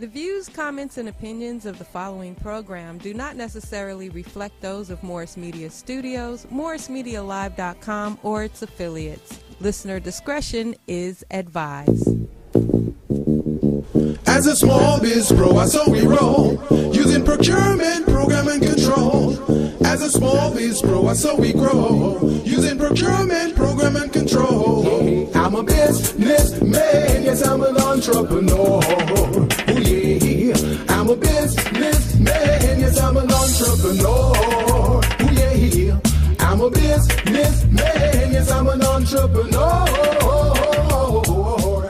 The views, comments, and opinions of the following program do not necessarily reflect those of Morris Media Studios, MorrisMediaLive.com, or its affiliates. Listener discretion is advised. As a small biz grower, so we roll, using procurement, program, and control. As a small biz grower, so we grow, using procurement, program, and control. I'm a businessman, yes, I'm an entrepreneur. Oh yeah, I'm a businessman, yes, I'm an entrepreneur. Oh yeah, I'm a businessman, yes, I'm an entrepreneur.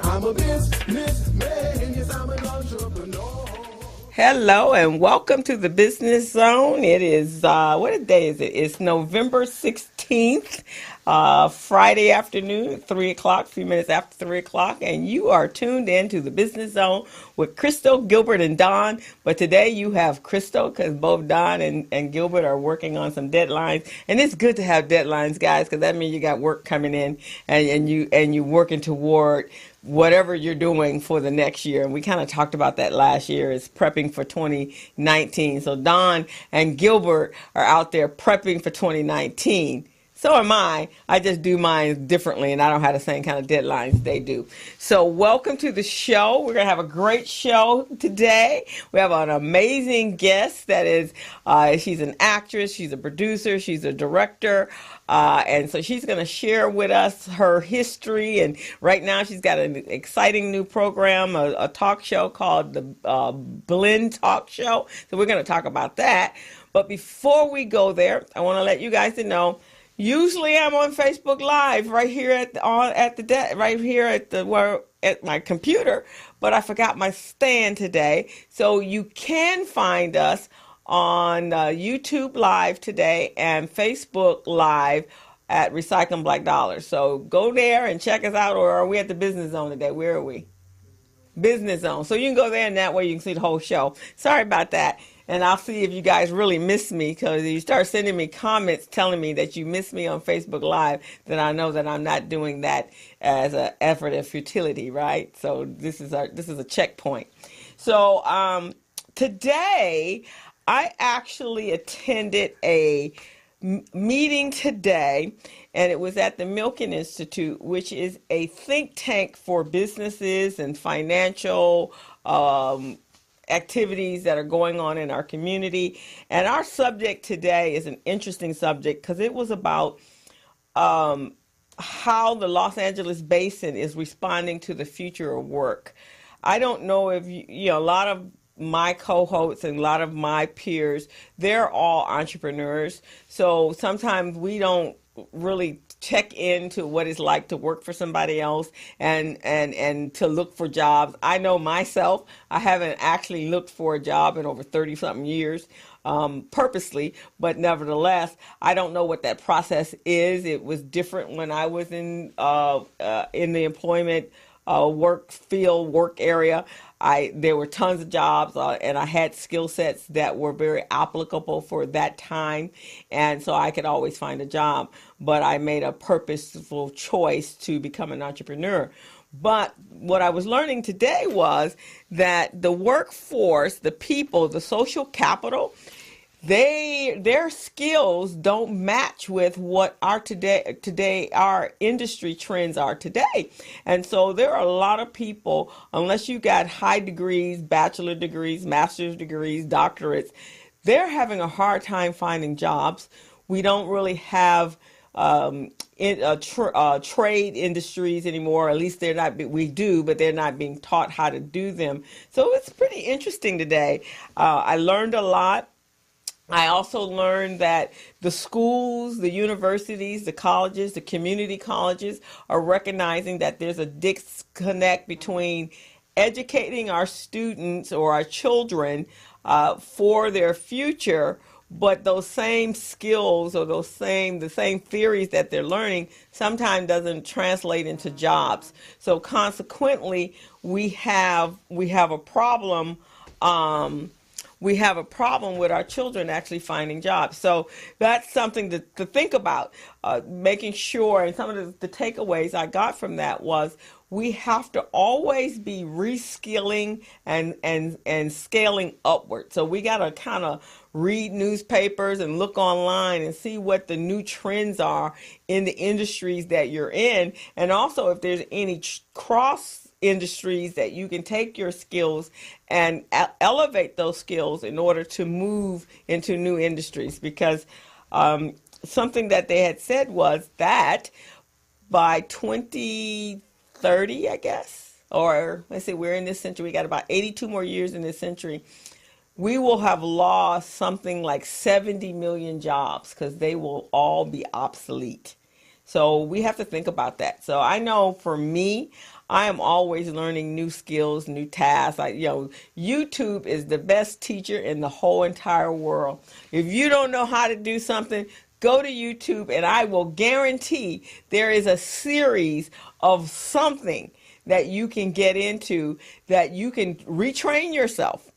I'm a businessman, yes, I'm an entrepreneur. Hello and welcome to the Business Zone. It is, what day is it? It's November 16th, Friday afternoon, 3 o'clock, a few minutes after 3 o'clock, and you are tuned in to the Business Zone with Crystal, Gilbert, and Don. But today you have Crystal because both Don and Gilbert are working on some deadlines. And it's good to have deadlines, guys, because that means you got work coming in and you working toward whatever you're doing for the next year. And we kind of talked about that last year, is prepping for 2019. So Don and Gilbert are out there prepping for 2019. So am I. I just do mine differently, and I don't have the same kind of deadlines they do. So welcome to the show. We're going to have a great show today. We have an amazing guest that is, she's an actress, she's a producer, she's a director, and so she's going to share with us her history. And right now she's got an exciting new program, a talk show called the Blend Talk Show. So we're going to talk about that. But before we go there, I want to let you guys know, usually I'm on Facebook Live right here at my computer, but I forgot my stand today. So you can find us on YouTube Live today and Facebook Live at Recycling Black Dollars. So go there and check us out. Or are we at the Business Zone today? Where are we? Business Zone. So you can go there, and that way you can see the whole show. Sorry about that. And I'll see if you guys really miss me, because if you start sending me comments telling me that you miss me on Facebook Live, then I know that I'm not doing that as an effort of futility, right? So this is a checkpoint. So today I actually attended a meeting today, and it was at the Milken Institute, which is a think tank for businesses and financial activities that are going on in our community. And our subject today is an interesting subject because it was about how the Los Angeles basin is responding to the future of work. I don't know if you know, a lot of my co-hosts and a lot of my peers, they're all entrepreneurs. So sometimes we don't really check into what it's like to work for somebody else and to look for jobs. I know myself, I haven't actually looked for a job in over 30 something years purposely, but nevertheless, I don't know what that process is. It was different when I was in the employment work area. There were tons of jobs, and I had skill sets that were very applicable for that time, and so I could always find a job. But I made a purposeful choice to become an entrepreneur. But what I was learning today was that the workforce, the people, the social capital, their skills don't match with what our industry trends are today. And so there are a lot of people, unless you got high degrees, bachelor degrees, master's degrees, doctorates, they're having a hard time finding jobs. We don't really have trade industries anymore. At least they're not. We do, but they're not being taught how to do them. So it's pretty interesting today. I learned a lot. I also learned that the schools, the universities, the colleges, the community colleges are recognizing that there's a disconnect between educating our students or our children for their future, but those same skills or the same theories that they're learning sometimes doesn't translate into jobs. So consequently, we have a problem we have a problem with our children actually finding jobs. So that's something to think about, making sure, and some of the takeaways I got from that was we have to always be reskilling and scaling upward. So we got to kind of read newspapers and look online and see what the new trends are in the industries that you're in. And also if there's any cross industries that you can take your skills and elevate those skills in order to move into new industries. Because something that they had said was that by 2030, I guess, or let's say we're in this century, we got about 82 more years in this century, we will have lost something like 70 million jobs because they will all be obsolete. So we have to think about that. So I know for me, I am always learning new skills, new tasks. YouTube is the best teacher in the whole entire world. If you don't know how to do something, go to YouTube and I will guarantee there is a series of something that you can get into that you can retrain yourself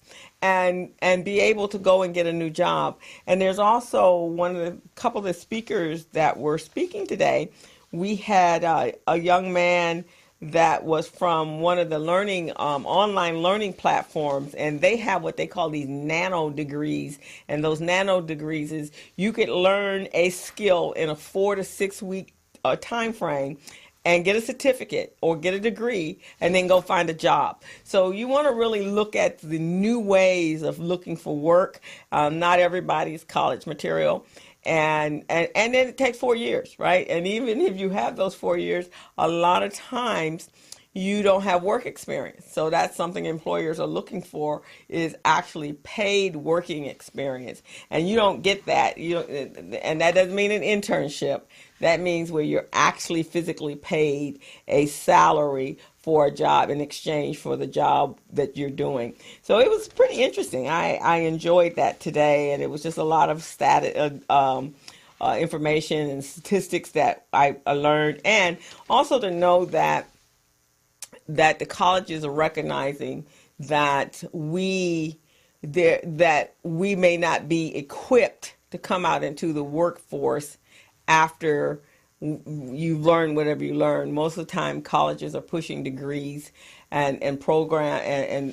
and be able to go and get a new job. And there's also couple of the speakers that were speaking today. We had a young man that was from one of the online learning platforms, and they have what they call these nano degrees. And those nano degrees is you could learn a skill in a 4 to 6 week time frame and get a certificate or get a degree and then go find a job. So you want to really look at the new ways of looking for work. Not everybody's college material. And then it takes 4 years, right? And even if you have those 4 years, a lot of times you don't have work experience. So that's something employers are looking for, is actually paid working experience. And you don't get that. And that doesn't mean an internship. That means where you're actually physically paid a salary for a job in exchange for the job that you're doing. So it was pretty interesting. I enjoyed that today, and it was just a lot of information and statistics that I learned, and also to know that the colleges are recognizing that we may not be equipped to come out into the workforce after you learn whatever you learn. Most of the time, colleges are pushing degrees and program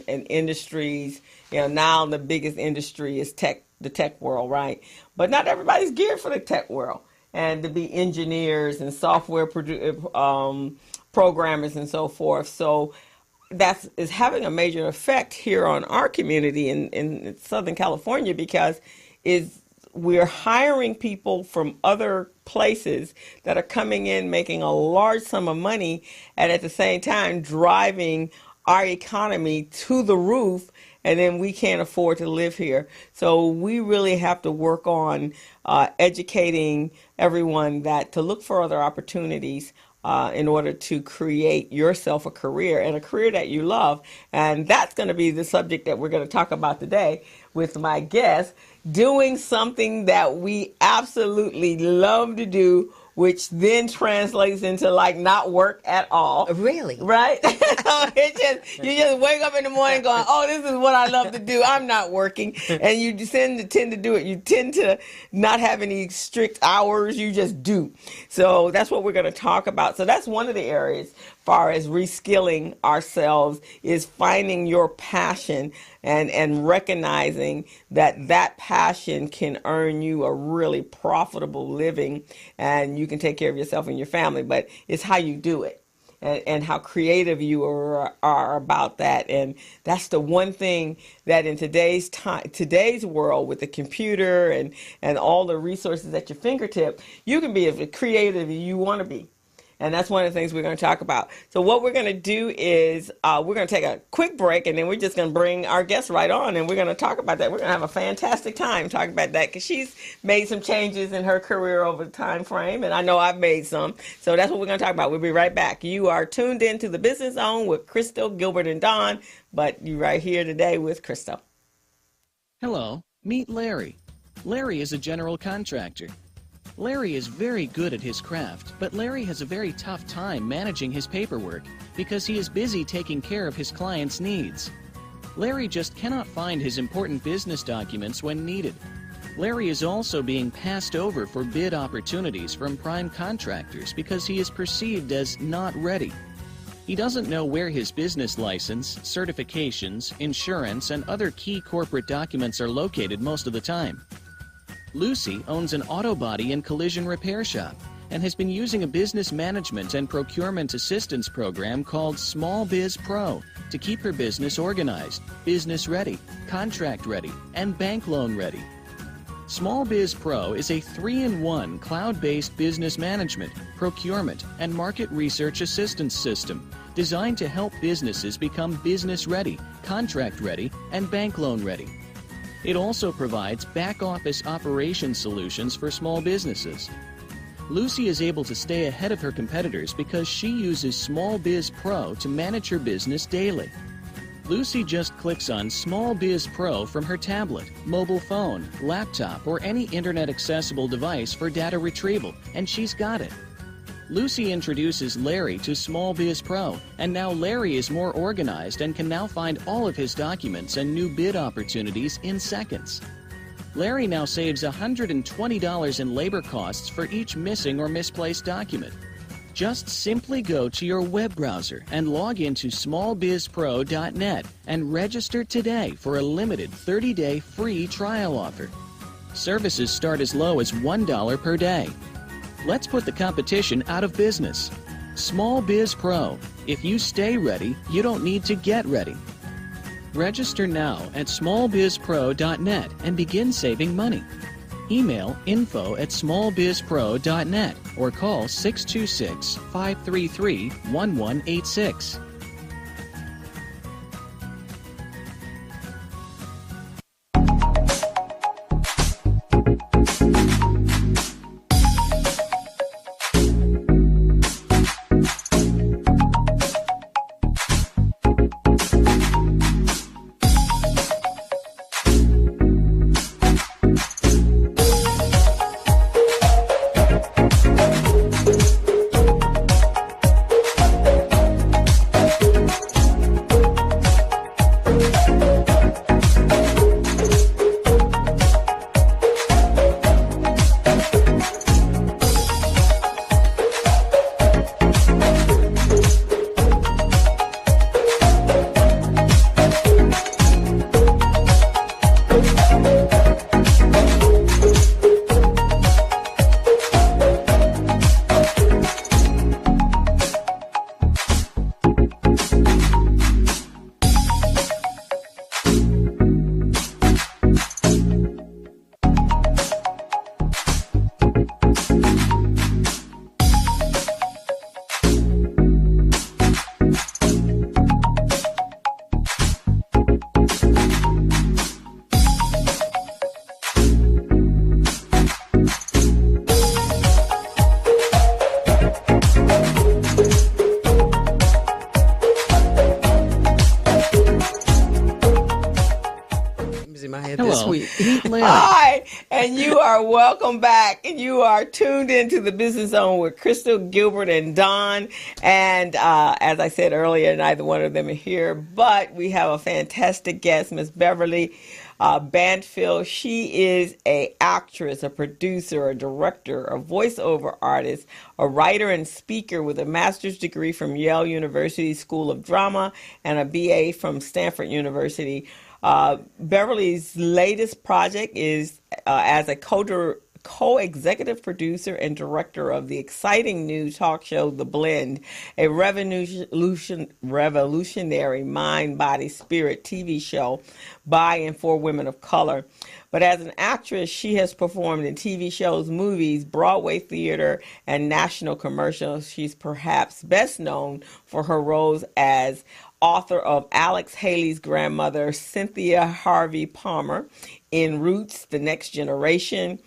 and industries. Now the biggest industry is the tech world, right? But not everybody's geared for the tech world, and to be engineers and software programmers and so forth. So that is having a major effect here on our community in Southern California, because we're hiring people from other places that are coming in, making a large sum of money, and at the same time driving our economy to the roof, and then we can't afford to live here. So we really have to work on educating everyone to look for other opportunities in order to create yourself a career, and a career that you love. And that's going to be the subject that we're going to talk about today with my guest, doing something that we absolutely love to do, which then translates into like not work at all. Really? Right? You just wake up in the morning going, oh, this is what I love to do. I'm not working. And you tend to do it. You tend to not have any strict hours. You just do. So that's what we're going to talk about. So that's one of the areas, as far as reskilling ourselves, is finding your passion and recognizing that passion can earn you a really profitable living, and you can take care of yourself and your family. But it's how you do it and how creative you are about that. And that's the one thing that in today's world, with the computer and all the resources at your fingertip, you can be as creative as you want to be. And that's one of the things we're going to talk about. So what we're going to do is we're going to take a quick break, and then we're just going to bring our guest right on, and we're going to talk about that. We're going to have a fantastic time talking about that, because she's made some changes in her career over the time frame, and I know I've made some. So that's what we're going to talk about. We'll be right back. You are tuned in to the Business Zone with Crystal, Gilbert, and Don, but you're right here today with Crystal. Hello, meet Larry. Larry is a general contractor. Larry is very good at his craft, but Larry has a very tough time managing his paperwork because he is busy taking care of his clients' needs. Larry just cannot find his important business documents when needed. Larry is also being passed over for bid opportunities from prime contractors because he is perceived as not ready. He doesn't know where his business license, certifications, insurance, and other key corporate documents are located most of the time. Lucy owns an auto body and collision repair shop and has been using a business management and procurement assistance program called Small Biz Pro to keep her business organized, business ready, contract ready, and bank loan ready. Small Biz Pro is a 3-in-1 cloud-based business management, procurement, and market research assistance system designed to help businesses become business ready, contract ready, and bank loan ready. It also provides back-office operation solutions for small businesses. Lucy is able to stay ahead of her competitors because she uses Small Biz Pro to manage her business daily. Lucy just clicks on Small Biz Pro from her tablet, mobile phone, laptop, or any internet-accessible device for data retrieval, and she's got it. Lucy introduces Larry to Small Biz Pro, and now Larry is more organized and can now find all of his documents and new bid opportunities in seconds. Larry now saves $120 in labor costs for each missing or misplaced document. Just simply go to your web browser and log into smallbizpro.net and register today for a limited 30-day free trial offer. Services start as low as $1 per day. Let's put the competition out of business. Small Biz Pro. If you stay ready, you don't need to get ready. Register now at smallbizpro.net and begin saving money. Email info@smallbizpro.net or call 626-533-1186. Hi, and you are welcome back. You are tuned into the Business Zone with Crystal, Gilbert, and Don. And as I said earlier, neither one of them are here, but we have a fantastic guest, Miss Bever-leigh Banfield. She is an actress, a producer, a director, a voiceover artist, a writer and speaker with a master's degree from Yale University School of Drama and a BA from Stanford University. Bever-leigh's latest project is as a co-executive producer and director of the exciting new talk show, The Blend, a revolutionary mind, body, spirit TV show by and for women of color. But as an actress, she has performed in TV shows, movies, Broadway theater, and national commercials. She's perhaps best known for her roles as author of Alex Haley's grandmother, Cynthia Harvey Palmer, in Roots, The Next Generation,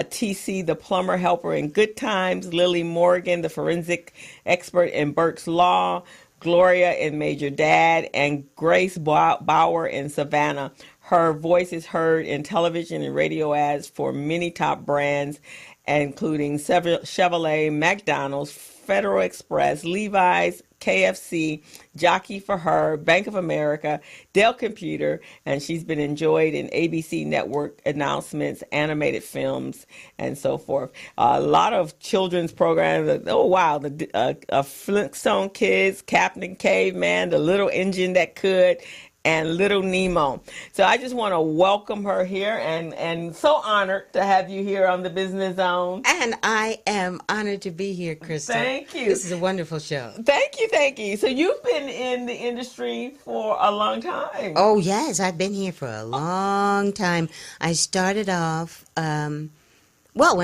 T.C. the plumber helper in Good Times, Lily Morgan, the forensic expert in Burke's Law, Gloria in Major Dad, and Grace Bauer in Savannah. Her voice is heard in television and radio ads for many top brands, including Chevrolet, McDonald's, Federal Express, Levi's, KFC, Jockey for Her, Bank of America, Dell Computer, and she's been enjoyed in ABC network announcements, animated films, and so forth. A lot of children's programs. Oh, wow. The Flintstone Kids, Captain Caveman, The Little Engine That Could, and Little Nemo. So I just want to welcome her here and so honored to have you here on the Business Zone. And I am honored to be here, Krista. Thank you. This is a wonderful show. Thank you, thank you. So you've been in the industry for a long time. Oh, yes, I've been here for a long time. I started off, when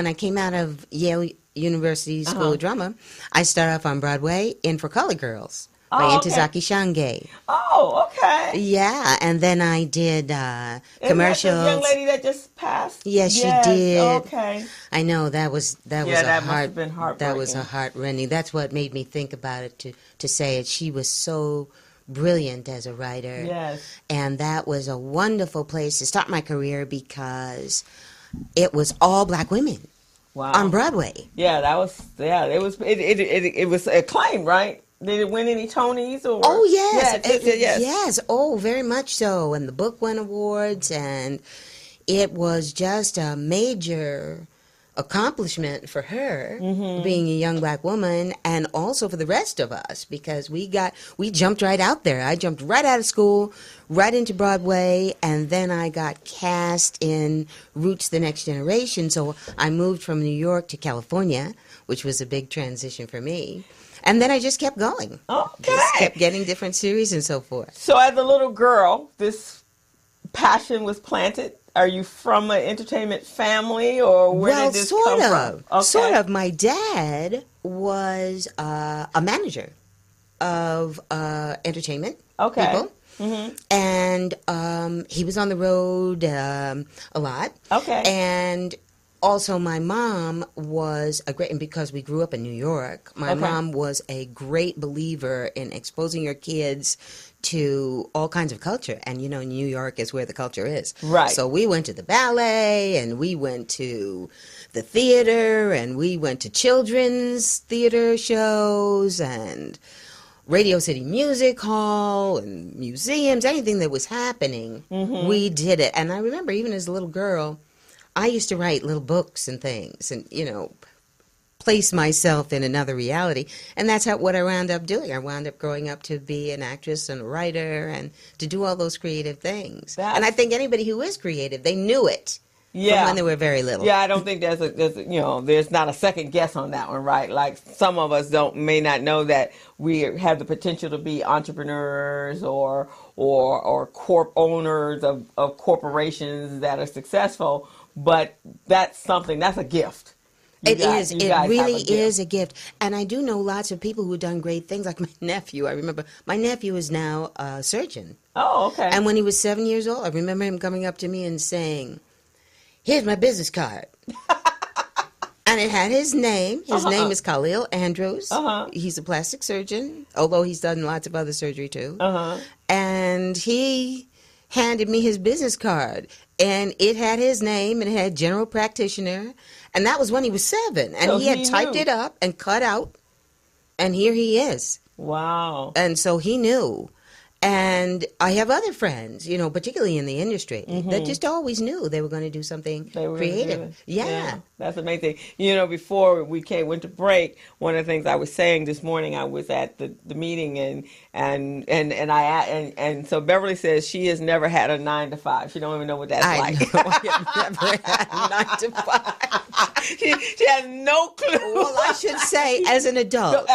I came out of Yale University School of Drama, I started off on Broadway in For Color Girls. By Ntozake Shange. Oh, okay. Yeah, and then I did commercials. Isn't that the young lady that just passed? Yes, she did. Okay. I know that was that must have been heartbreaking. That was a heart-rending. That's what made me think about it to say it. She was so brilliant as a writer. Yes. And that was a wonderful place to start my career because it was all black women. Wow. On Broadway. Yeah, it was acclaimed, right? Did it win any Tonys? Or? Oh, yes. Yes. Yes. Oh, very much so. And the book won awards, and it was just a major accomplishment for her, being a young black woman, and also for the rest of us, because we jumped right out there. I jumped right out of school, right into Broadway, and then I got cast in Roots: The Next Generation. So I moved from New York to California, which was a big transition for me. And then I just kept going. Okay. Just kept getting different series and so forth. So as a little girl, this passion was planted. Are you from an entertainment family, or where did this come from? Okay. Sort of. My dad was a manager of entertainment people. Mm-hmm. And he was on the road a lot. Okay. And also, my mom was and because we grew up in New York, my mom was a great believer in exposing your kids to all kinds of culture. And, New York is where the culture is. Right. So we went to the ballet, and we went to the theater, and we went to children's theater shows, and Radio City Music Hall, and museums, anything that was happening, we did it. And I remember even as a little girl, I used to write little books and things and, place myself in another reality. And that's what I wound up doing. I wound up growing up to be an actress and a writer and to do all those creative things. And I think anybody who is creative, they knew it from when they were very little. Yeah, I don't think there's not a second guess on that one, right? Like some of us may not know that we have the potential to be entrepreneurs or corp owners of corporations that are successful. But that's a gift. It really is a gift. And I do know lots of people who have done great things, like my nephew. I remember my nephew is now a surgeon. Oh, okay. And when he was 7 years old, I remember him coming up to me and saying, "Here's my business card." And it had his name. His name is Khalil Andrews. He's a plastic surgeon, although he's done lots of other surgery too. And he handed me his business card, and it had his name, and it had general practitioner, and that was when he was 7, and so he had typed it up and cut out, and here he is. Wow. And so he knew. And I have other friends, particularly in the industry, that just always knew they were going to do something creative. Yeah. That's amazing. Before we went to break, one of the things I was saying this morning, I was at the meeting and so Beverly says she has never had a 9 to 5. She don't even know what that's like. I have never had a 9 to 5. She has no clue. Well, I should say, as an adult.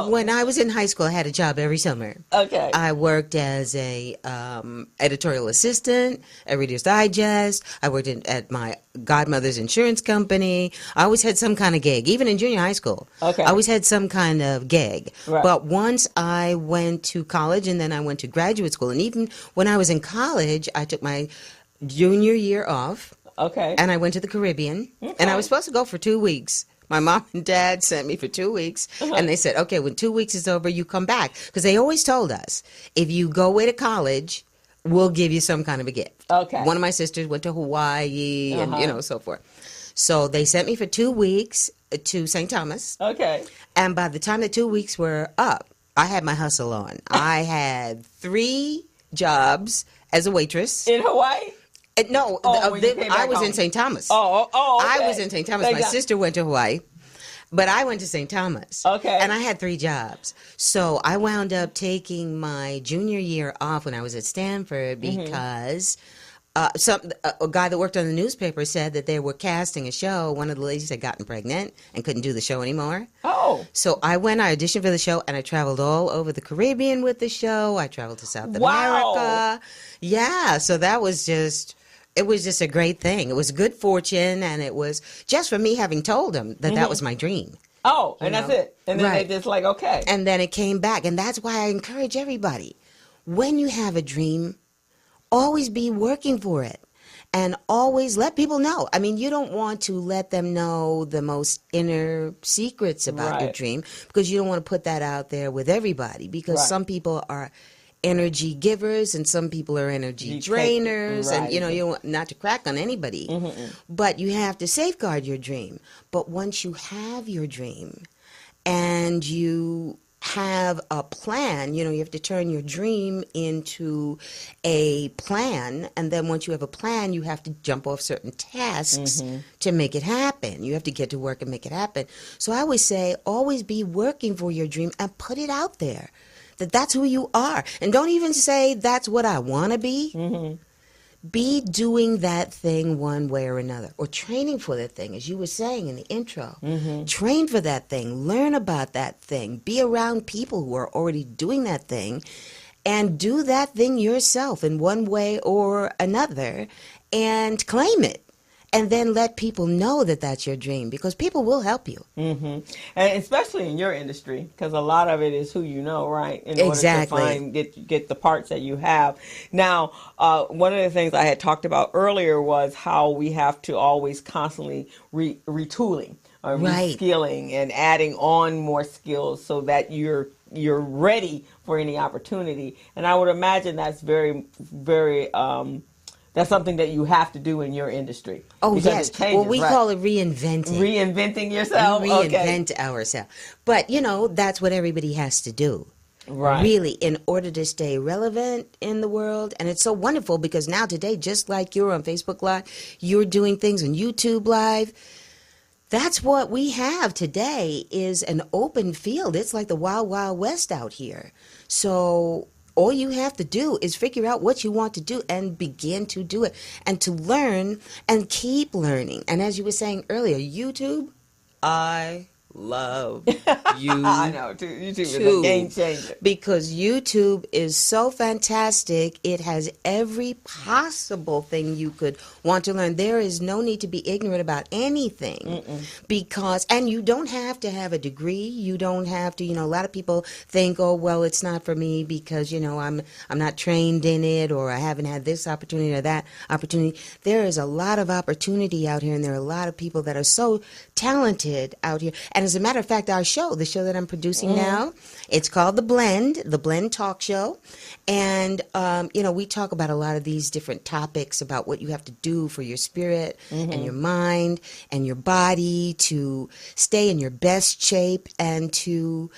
When I was in high school, I had a job every summer. Okay. I worked as a editorial assistant at Reader's Digest. I worked at my godmother's insurance company. I always had some kind of gig, even in junior high school. Okay. I always had some kind of gig. Right. But once I went to college, and then I went to graduate school, and even when I was in college, I took my junior year off. Okay. And I went to the Caribbean, and I was supposed to go for 2 weeks. My mom and dad sent me for 2 weeks, and they said, okay, when 2 weeks is over, you come back. Because they always told us, if you go away to college, we'll give you some kind of a gift. Okay. One of my sisters went to Hawaii and, so forth. So they sent me for 2 weeks, to St. Thomas. Okay. And by the time the 2 weeks were up, I had my hustle on. I had 3 jobs as a waitress. In Hawaii? No, when you came I back was in home. St. Thomas. Oh, okay. I was in St. Thomas. My sister went to Hawaii, but I went to St. Thomas. Okay. And I had 3 jobs. So I wound up taking my junior year off when I was at Stanford because a guy that worked on the newspaper said that they were casting a show. One of the ladies had gotten pregnant and couldn't do the show anymore. Oh. So I auditioned for the show, and I traveled all over the Caribbean with the show. I traveled to South America. Yeah, so that was just... It was just a great thing. It was good fortune, and it was just for me having told them that that was my dream. Oh, and that's it. And then they just like, okay. And then it came back, and that's why I encourage everybody. When you have a dream, always be working for it, and always let people know. I mean, you don't want to let them know the most inner secrets about your dream, because you don't want to put that out there with everybody, because some people are energy givers and some people are energy drainers, and you want not to crack on anybody, but you have to safeguard your dream. But once you have your dream and you have a plan, you have to turn your dream into a plan, and then once you have a plan, you have to jump off certain tasks to make it happen. You have to get to work and make it happen. So I always say, always be working for your dream and put it out there. That's who you are. And don't even say that's what I want to be. Be doing that thing one way or another, or training for that thing, as you were saying in the intro. Train for that thing. Learn about that thing. Be around people who are already doing that thing, and do that thing yourself in one way or another, and claim it. And then let people know that that's your dream, because people will help you. And especially in your industry, because a lot of it is who you know, right? In order to get the parts that you have. Now, one of the things I had talked about earlier was how we have to always constantly retooling, or reskilling, and adding on more skills so that you're ready for any opportunity. And I would imagine that's very, very that's something that you have to do in your industry. Oh, yes. Well, we call it reinventing. Reinventing yourself? We reinvent ourselves. But, that's what everybody has to do. Right. Really, in order to stay relevant in the world. And it's so wonderful because now today, just like you're on Facebook Live, you're doing things on YouTube Live. That's what we have today, is an open field. It's like the Wild Wild West out here. So all you have to do is figure out what you want to do and begin to do it, and to learn and keep learning. And as you were saying earlier, YouTube, I love YouTube. I know, YouTube is a game changer. Because YouTube is so fantastic. It has every possible thing you could want to learn. There is no need to be ignorant about anything. And you don't have to have a degree. You don't have to, a lot of people think, oh, well, it's not for me because, I'm not trained in it, or I haven't had this opportunity or that opportunity. There is a lot of opportunity out here, and there are a lot of people that are so talented out here. And as a matter of fact, the show that I'm producing now, it's called The Blend Talk Show. And, we talk about a lot of these different topics about what you have to do for your spirit and your mind and your body to stay in your best shape, and to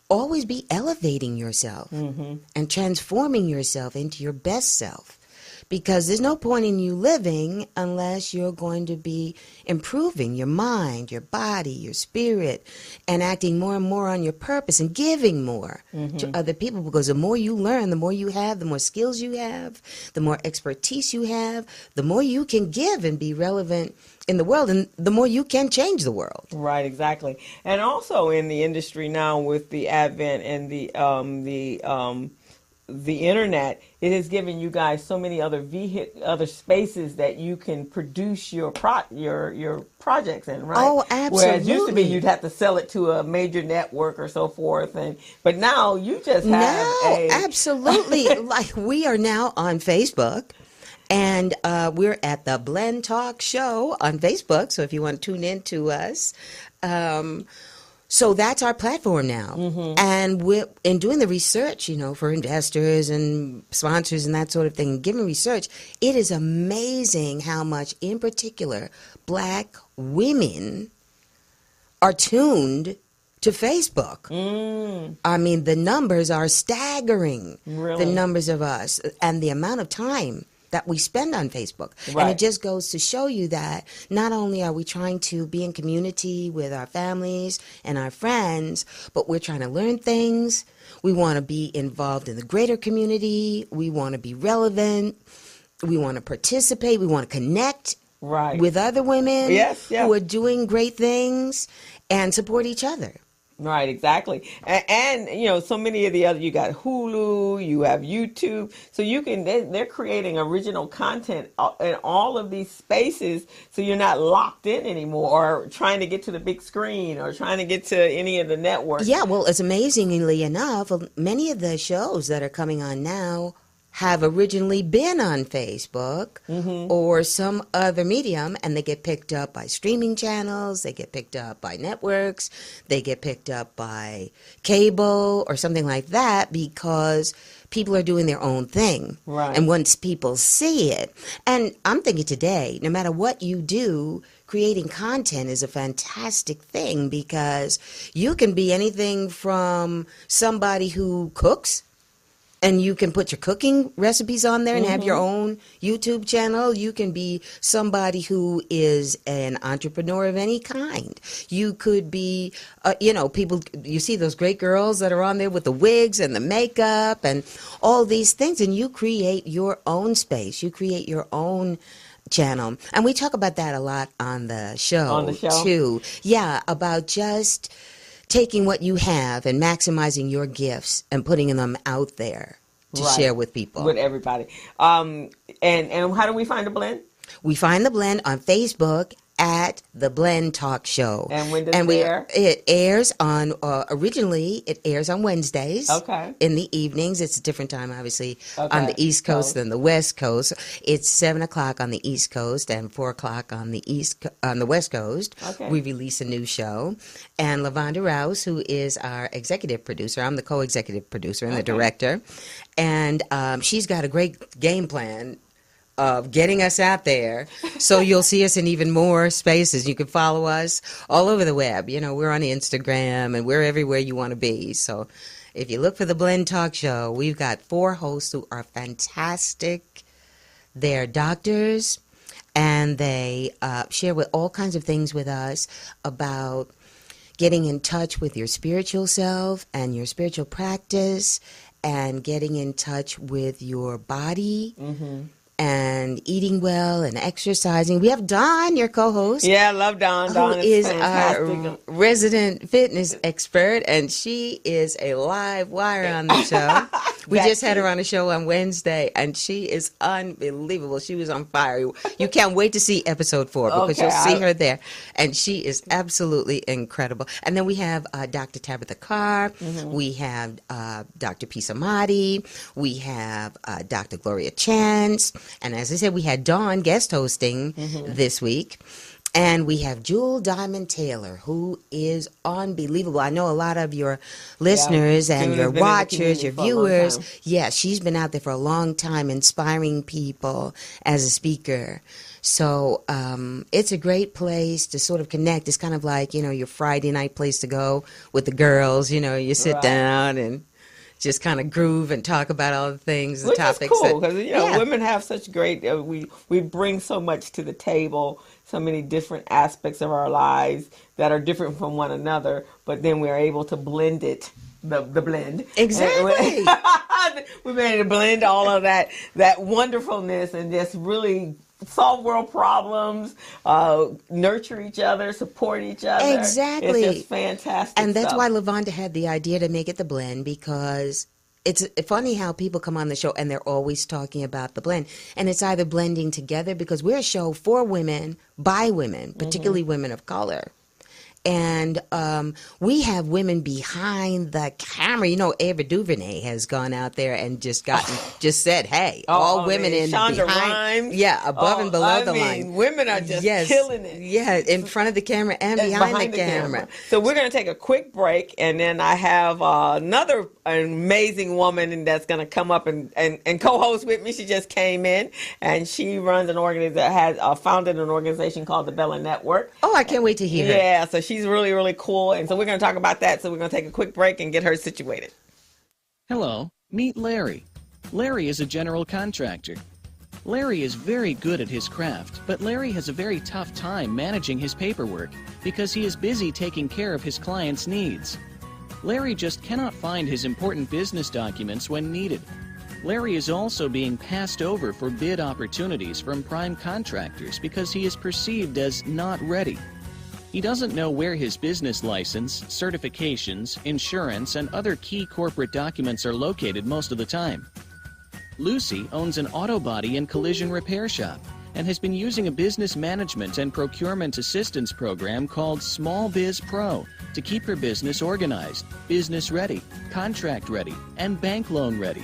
always be elevating yourself and transforming yourself into your best self. Because there's no point in you living unless you're going to be improving your mind, your body, your spirit, and acting more and more on your purpose and giving more to other people. Because the more you learn, the more you have, the more skills you have, the more expertise you have, the more you can give and be relevant in the world, and the more you can change the world. Right, exactly. And also in the industry now, with the advent and the internet, it has given you guys so many other spaces that you can produce your projects in, right? Oh, absolutely. Whereas used to be you'd have to sell it to a major network or so forth, but now you just have absolutely. Like, we are now on Facebook, and we're at the Blend Talk Show on Facebook. So if you want to tune in to us. So that's our platform now. And we're in doing the research, for investors and sponsors and that sort of thing, giving research, it is amazing how much, in particular, Black women are tuned to Facebook. I mean, the numbers are staggering. Really? The numbers of us and the amount of time that we spend on Facebook. Right. And it just goes to show you that not only are we trying to be in community with our families and our friends, but we're trying to learn things. We want to be involved in the greater community. We want to be relevant. We want to participate. We want to connect with other women who are doing great things and support each other. Right, exactly. And you know, so many of the other, you got Hulu, you have YouTube, so you can, they're creating original content in all of these spaces, so you're not locked in anymore or trying to get to the big screen or trying to get to any of the networks. Yeah, well, it's amazingly enough, many of the shows that are coming on now have originally been on Facebook or some other medium, and they get picked up by streaming channels, they get picked up by networks, they get picked up by cable or something like that, because people are doing their own thing. Right. And once people see it, and I'm thinking today, no matter what you do, creating content is a fantastic thing, because you can be anything from somebody who cooks, and you can put your cooking recipes on there and have your own YouTube channel. You can be somebody who is an entrepreneur of any kind. You could be, people, you see those great girls that are on there with the wigs and the makeup and all these things, and you create your own space. You create your own channel. And we talk about that a lot on the show, too. Yeah, about just taking what you have and maximizing your gifts and putting them out there to share with people. With everybody. And how do we find the blend? We find the blend on Facebook at The Blend Talk Show. And when does it air? It airs on, originally it airs on Wednesdays. Okay. In the evenings. It's a different time, obviously, on the East Coast than the West Coast. It's 7 o'clock on the East Coast and 4 o'clock on the West Coast. Okay. We release a new show. And LaVonda Rouse, who is our executive producer, I'm the co-executive producer and the director, and she's got a great game plan of getting us out there, so you'll see us in even more spaces. You can follow us all over the web. You know, we're on Instagram, and we're everywhere you want to be. So if you look for the Blend Talk Show, we've got 4 hosts who are fantastic. They're doctors, and they share with all kinds of things with us about getting in touch with your spiritual self and your spiritual practice, and getting in touch with your body, and eating well and exercising. We have Dawn, your co-host. Yeah, I love Dawn. Dawn is fantastic. Our resident fitness expert, and she is a live wire on the show. We just had her on a show on Wednesday, and she is unbelievable. She was on fire. You can't wait to see episode 4, because you'll see her there, and she is absolutely incredible. And then we have Dr. Tabitha Carr. We have Dr. Pisa Mahdi. We have Dr. Gloria Chance. And as I said, we had Dawn guest hosting this week. And we have Jewel Diamond Taylor, who is unbelievable. I know a lot of your listeners and your watchers, your viewers. Yeah, she's been out there for a long time, inspiring people as a speaker. So it's a great place to sort of connect. It's kind of like, your Friday night place to go with the girls. You sit down and just kind of groove and talk about all the things, the topics. Which is cool, because women have such great. We bring so much to the table, so many different aspects of our lives that are different from one another, but then we're able to blend it. The blend. Exactly. We've been able to blend all of that wonderfulness and just really solve world problems, nurture each other, support each other. Exactly. It's just fantastic. And that's stuff. why LaVonda had the idea to make it the blend, because it's funny how people come on the show and they're always talking about the blend. And it's either blending together, because we're a show for women, by women, particularly women of color. And we have women behind the camera. Ava DuVernay has gone out there and just said, "Hey, all women in Shonda behind, Rhimes. Above and below the line. Women are just killing it. Yeah, in front of the camera and behind the camera. So we're going to take a quick break, and then I have another an amazing woman that's going to come up and co-host with me. She just came in, and she runs an organization that has founded an organization called the Bella Network. Oh, I can't wait to hear her. Yeah, so she's really, really cool. And so we're going to talk about that. So we're going to take a quick break and get her situated. Hello, meet Larry. Larry is a general contractor. Larry is very good at his craft, but Larry has a very tough time managing his paperwork because he is busy taking care of his clients' needs. Larry just cannot find his important business documents when needed. Larry is also being passed over for bid opportunities from prime contractors because he is perceived as not ready. He doesn't know where his business license, certifications, insurance, and other key corporate documents are located most of the time. Lucy owns an auto body and collision repair shop and has been using a business management and procurement assistance program called Small Biz Pro to keep her business organized, business ready, contract ready, and bank loan ready.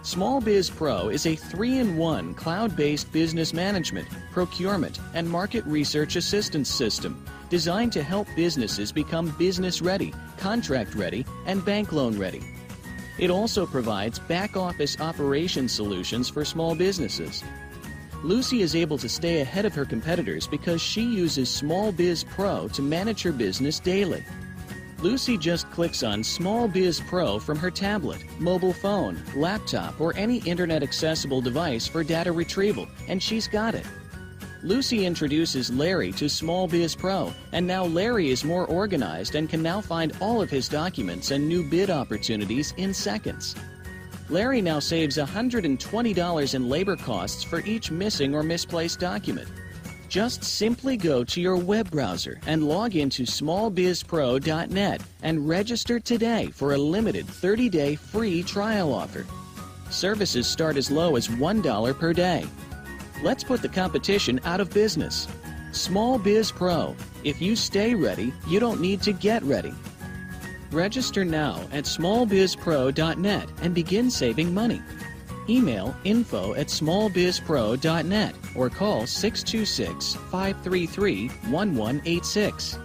Small Biz Pro is a 3-in-1 cloud-based business management, procurement, and market research assistance system designed to help businesses become business ready, contract ready, and bank loan ready. It also provides back-office operation solutions for small businesses. Lucy is able to stay ahead of her competitors because she uses Small Biz Pro to manage her business daily. Lucy just clicks on Small Biz Pro from her tablet, mobile phone, laptop, or any internet-accessible device for data retrieval, and she's got it. Lucy introduces Larry to Small Biz Pro, and now Larry is more organized and can now find all of his documents and new bid opportunities in seconds. Larry now saves $120 in labor costs for each missing or misplaced document. Just simply go to your web browser and log into smallbizpro.net and register today for a limited 30-day free trial offer. Services start as low as $1 per day. Let's put the competition out of business. Small Biz Pro. If you stay ready, you don't need to get ready. Register now at smallbizpro.net and begin saving money. Email info@smallbizpro.net or call 626-533-1186.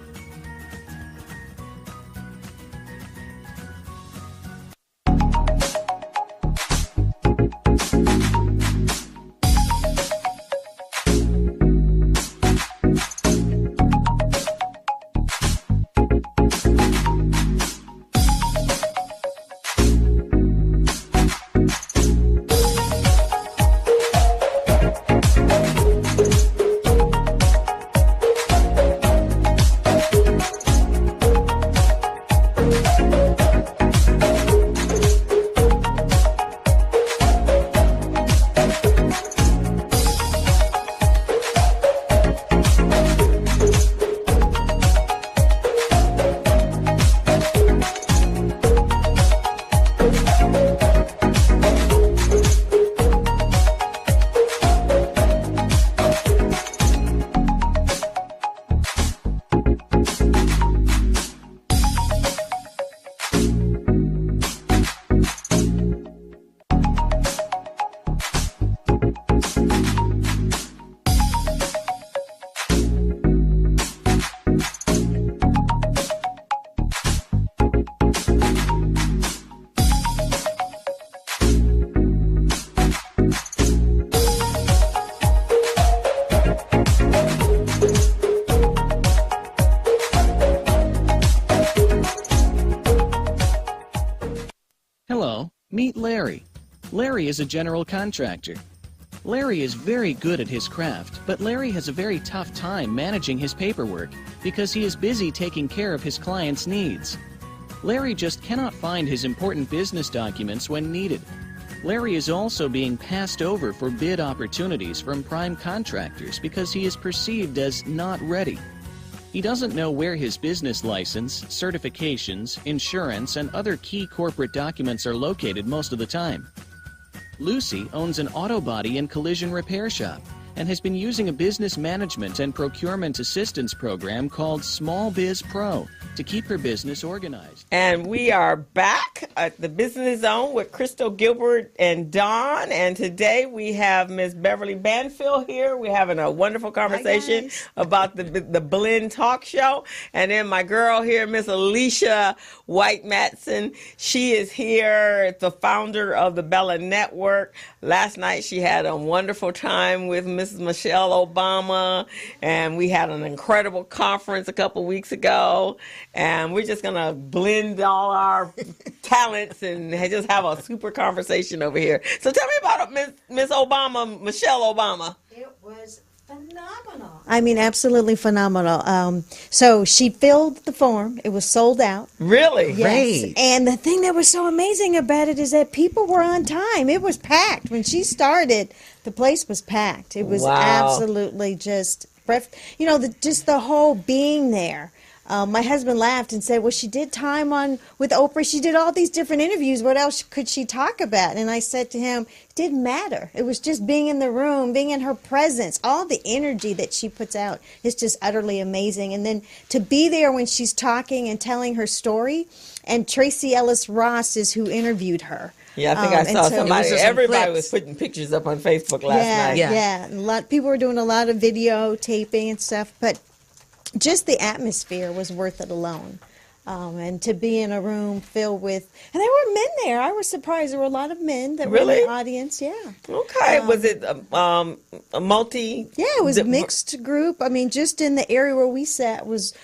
Meet Larry. Larry is a general contractor. Larry is very good at his craft, but Larry has a very tough time managing his paperwork because he is busy taking care of his clients' needs. Larry just cannot find his important business documents when needed. Larry is also being passed over for bid opportunities from prime contractors because he is perceived as not ready. He doesn't know where his business license, certifications, insurance, and other key corporate documents are located most of the time. Lucy owns an auto body and collision repair shop and has been using a business management and procurement assistance program called Small Biz Pro to keep her business organized. And we are back at the Business Zone with Crystal, Gilbert, and Dawn. And today we have Miss Bever-leigh Banfield here. We're having a wonderful conversation about the Blend Talk Show. And then my girl here, Miss Alisha White-Matson. She is here, the founder of the Bella Network. Last night she had a wonderful time with Mrs. Michelle Obama. And we had an incredible conference a couple weeks ago. And we're just going to blend all our talents and just have a super conversation over here. So tell me about Miss Obama, Michelle Obama. It was phenomenal. I mean, absolutely phenomenal. So she filled the form. It was sold out. Really? Yes. Great. And the thing that was so amazing about it is that people were on time. It was packed. When she started, the place was packed. It was absolutely just, just the whole being there. My husband laughed and said, well, she did time with Oprah. She did all these different interviews. What else could she talk about? And I said to him, it didn't matter. It was just being in the room, being in her presence. All the energy that she puts out is just utterly amazing. And then to be there when she's talking and telling her story. And Tracy Ellis Ross is who interviewed her. Yeah, I think I saw somebody. Everybody clips. was putting pictures up on Facebook last night. Yeah. People were doing a lot of video taping and stuff. But just the atmosphere was worth it alone. And to be in a room filled with, and there were men there. I was surprised. There were a lot of men that were in the audience. Yeah. Okay. Was it a multi? Yeah, it was a mixed group. I mean, just in the area where we sat was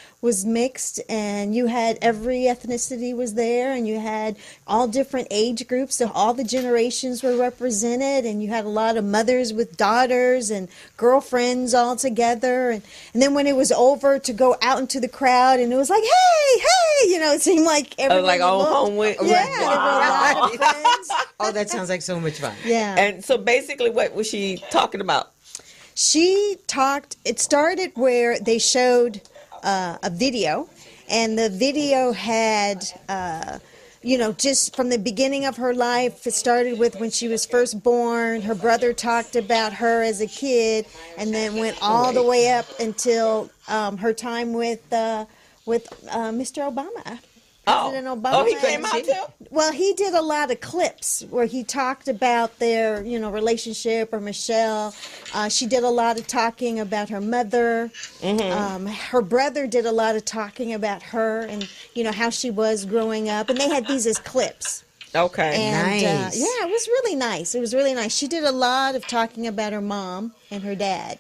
mixed, and you had every ethnicity was there, and you had all different age groups, so all the generations were represented, and you had a lot of mothers with daughters and girlfriends all together, and then when it was over, to go out into the crowd, and it was like, hey, it seemed like everyone like old home with. Yeah, there were a lot of friends. Oh, that sounds like so much fun. Yeah. And so basically, what was she talking about? It started where they showed a video, and the video had, just from the beginning of her life. It started with when she was first born. Her brother talked about her as a kid, and then went all the way up until her time with Mr. Obama. President Obama. Oh, he came out too? Well, he did a lot of clips where he talked about their, relationship, or Michelle. She did a lot of talking about her mother. Mm-hmm. Her brother did a lot of talking about her and, how she was growing up. And they had these as clips. Okay. And, nice. it was really nice. It was really nice. She did a lot of talking about her mom and her dad.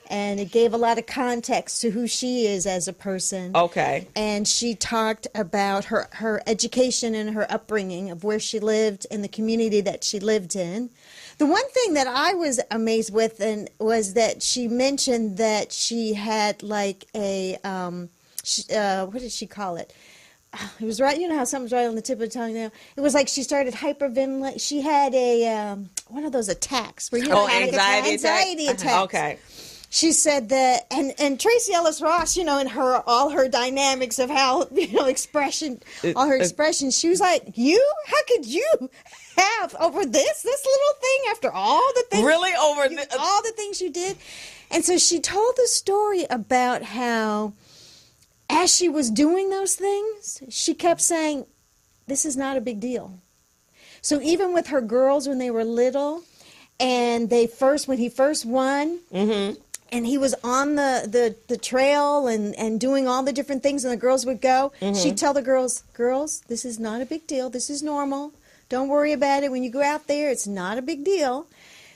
And it gave a lot of context to who she is as a person. Okay. And she talked about her education and her upbringing, of where she lived and the community that she lived in. The one thing that I was amazed with was that she mentioned that she had like a, what did she call it? It was right, how something's right on the tip of the tongue now. It was like she started hyperventilating. She had a, one of those attacks where anxiety attacks. Okay. She said that, and Tracy Ellis Ross, in all her dynamics of how, expression, all her expressions, she was like, how could you have over this little thing after all the things, really over all the things you did? And so she told the story about how, as she was doing those things, she kept saying, this is not a big deal. So even with her girls when they were little, and when he first won, mm-hmm. and he was on the trail and doing all the different things, and the girls would go, mm-hmm. she'd tell the girls, this is not a big deal. This is normal. Don't worry about it. When you go out there, it's not a big deal.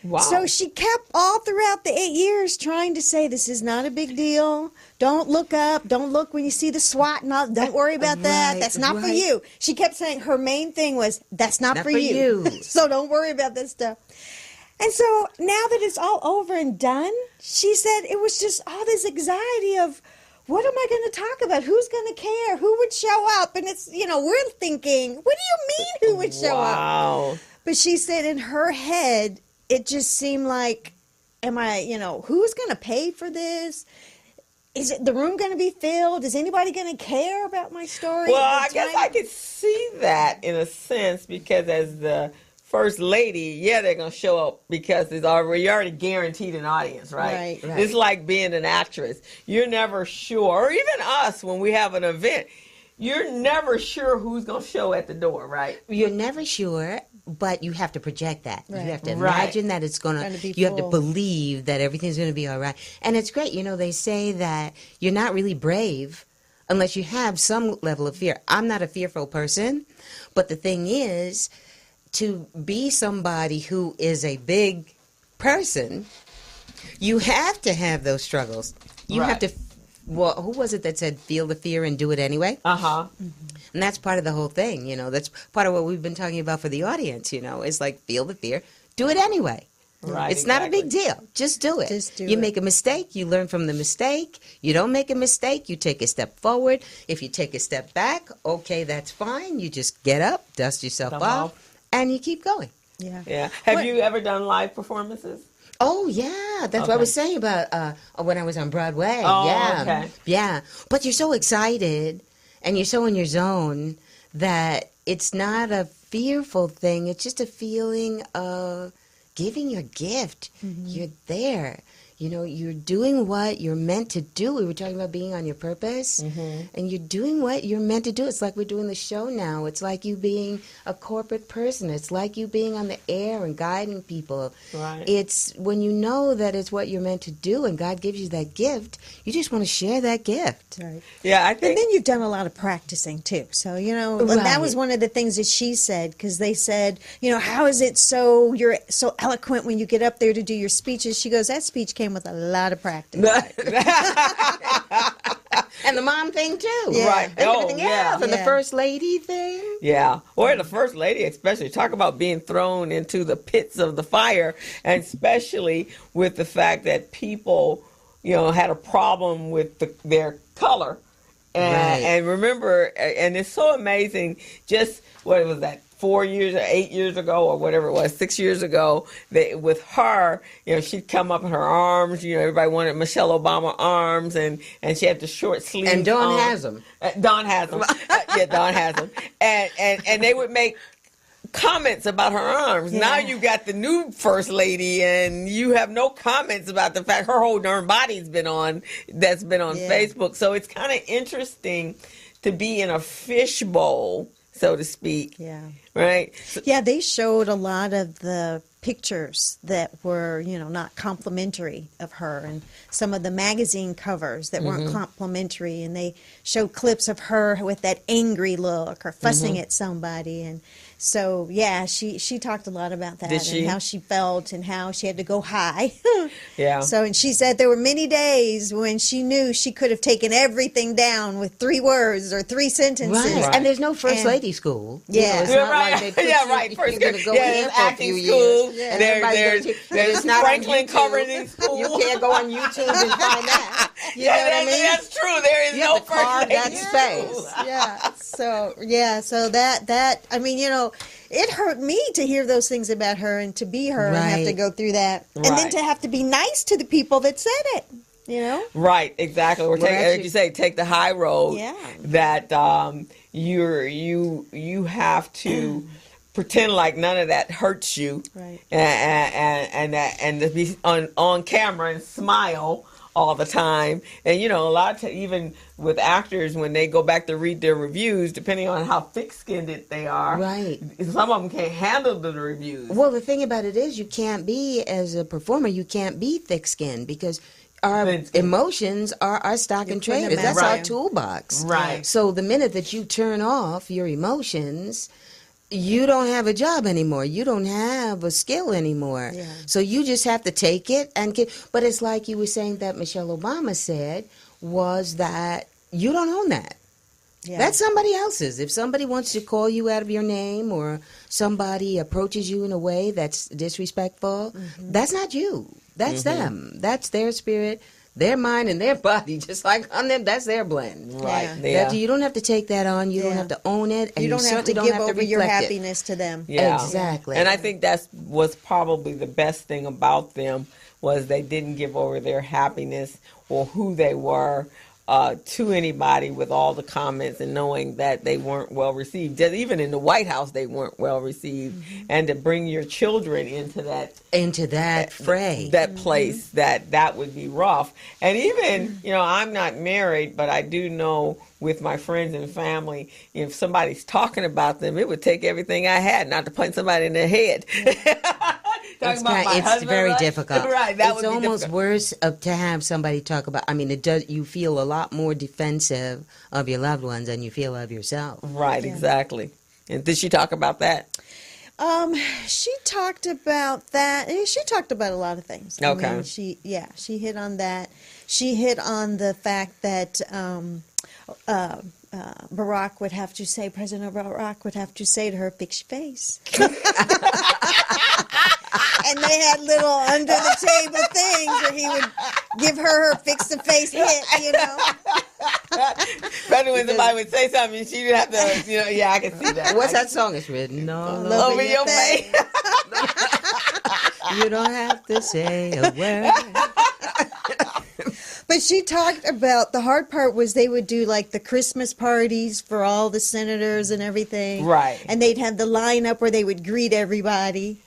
Wow. So she kept all throughout the 8 years trying to say, this is not a big deal. Don't look up. Don't look when you see the SWAT and all. Don't worry about that. That's not for you. She kept saying her main thing was, that's not for you. So don't worry about that stuff. And so now that it's all over and done, she said it was just all this anxiety of, what am I going to talk about? Who's going to care? Who would show up? And it's, we're thinking, what do you mean who would show up? But she said in her head, it just seemed like, who's going to pay for this? Is the room going to be filled? Is anybody going to care about my story? Well, I guess I could see that in a sense, because as the first lady, yeah, they're going to show up because you're already guaranteed an audience, right? Right. It's like being an actress. You're never sure, or even us when we have an event, you're never sure who's going to show at the door, right? You're never sure, but you have to project that. Right. You have to Right. imagine that it's Gonna going be to, you have to full. believe that everything's going to be all right. And it's great. They say that you're not really brave unless you have some level of fear. I'm not a fearful person, but the thing is, to be somebody who is a big person, you have to have those struggles. You have Right. to, well, who was it that said feel the fear and do it anyway? Uh-huh. And that's part of the whole thing, that's part of what we've been talking about for the audience, it's like feel the fear, do it anyway. Right. It's not a big deal. Just do it. Just do you it. make a mistake, you learn from the mistake. You don't make a mistake, you take a step forward. If you take a step back, okay, that's fine. You just get up, dust yourself Come off, and you keep going. Yeah. Yeah. Have What- you ever done live performances? Oh, yeah. That's what I Okay. was saying about when I was on Broadway. Oh, yeah. okay. Yeah. But you're so excited and you're so in your zone that it's not a fearful thing. It's just a feeling of giving your gift. You're there. You're doing what you're meant to do. We were talking about being on your purpose, and you're doing what you're meant to do. It's like we're doing the show now. It's like you being a corporate person. It's like you being on the air and guiding people. Right. It's when you know that it's what you're meant to do, and God gives you that gift, you just want to share that gift. Right. Yeah, I And think. then you've done a lot of practicing too. So, that was one of the things that she said, because they said, how is it you're so eloquent when you get up there to do your speeches? She goes, that speech came with a lot of practice. And the mom thing too. Yeah. Right. And Oh, everything yeah. else. And the Yeah. first lady thing. Yeah, or the first lady, especially. Talk about being thrown into the pits of the fire, and especially with the fact that people, had a problem with their color. And, Right. and remember, and it's so amazing, just, what was that, 4 years or 8 years ago or whatever it was, 6 years ago, that with her, she'd come up in her arms, everybody wanted Michelle Obama arms, and she had the short sleeves And Dawn on. has them. Dawn has them. Yeah, Dawn has them. And they would make comments about her arms. Yeah. Now you got the new first lady, and you have no comments about the fact her whole darn body's been on Yeah. Facebook. So it's kind of interesting to be in a fishbowl, so to speak. Yeah. Right? So, Yeah, they showed a lot of the pictures that were, not complimentary of her, and some of the magazine covers that weren't complimentary, and they showed clips of her with that angry look or fussing at somebody. And so, yeah, she talked a lot about that. Did she? And how she felt and how she had to go high. yeah. So, and she said there were many days when she knew she could have taken everything down with 3 words or 3 sentences. Right. And there's no first And- lady school. Yeah. It's Yeah, not right. like they put Yeah, you, right. First you're going to go yeah, in there's for a acting few school. years. And There, everybody's there's gonna there's not on Franklin YouTube. covering school. You can't go on YouTube and find that. You know what I mean? That's true. There is You no have to first carve lady that school. space. So that I mean, it hurt me to hear those things about her and to be her and have to Right. go through that, and then Right. to have to be nice to the people that said it. Right, exactly. Or take, actually- like you say, take the high road. Yeah. That you have to pretend like none of that hurts you. Right. And to be on camera and smile all the time. And a lot of even with actors, when they go back to read their reviews, depending on how thick-skinned they are, Right. some of them can't handle the reviews. Well, the thing about it is you can't be, as a performer, you can't be thick-skinned because our Thin-skinned. emotions are our stock and putting trade. them That's out our there. toolbox. Right. So the minute that you turn off your emotions, you don't have a job anymore. You don't have a skill anymore. Yeah. So you just have to take it and get. But it's like you were saying that Michelle Obama said, was that you don't own that. Yeah. That's somebody else's. If somebody wants to call you out of your name or somebody approaches you in a way that's disrespectful, that's not you. That's them. That's their spirit, their mind, and their body. Just like on them, that's their blend. Right. Yeah. That you don't have to take that on. You don't Yeah. have to own it, and you don't have certainly to don't give have to over your reflect it. happiness to them. Yeah. Exactly. And I think that's was probably the best thing about them was they didn't give over their happiness or who they were to anybody with all the comments and knowing that they weren't well received. Just even in the White House, they weren't well received. And to bring your children into that fray, that place, that would be rough. And even, I'm not married, but I do know with my friends and family, if somebody's talking about them, it would take everything I had not to punch somebody in the head. It's very difficult. Right, it's almost worse to have somebody talk about. I mean, you feel a lot more defensive of your loved ones than you feel of yourself. Right, exactly. And did she talk about that? She talked about that. She talked about a lot of things. Okay. I mean, she hit on that. She hit on the fact that President Barack would have to say to her, "Fix your face." And they had little under the table things where he would give her fix the face hit, Especially when somebody would say something, she would have to, I can see that. What's that song? It's written all over your face. You don't have to say a word. But she talked about the hard part was they would do like the Christmas parties for all the senators and everything. Right. And they'd have the lineup where they would greet everybody.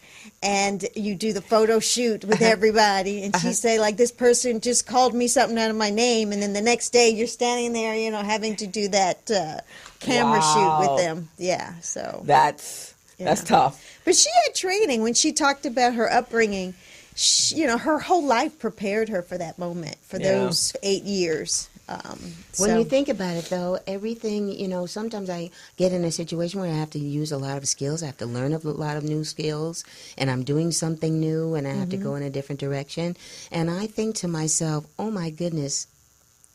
And you do the photo shoot with everybody. And she'd say, like, this person just called me something out of my name. And then the next day you're standing there, having to do that camera shoot with them. Yeah, so. That's tough. But she had training. When she talked about her upbringing, her whole life prepared her for that moment, for those 8 years. When you think about it, though, everything, sometimes I get in a situation where I have to use a lot of skills. I have to learn a lot of new skills, and I'm doing something new, and I have to go in a different direction. And I think to myself, oh, my goodness,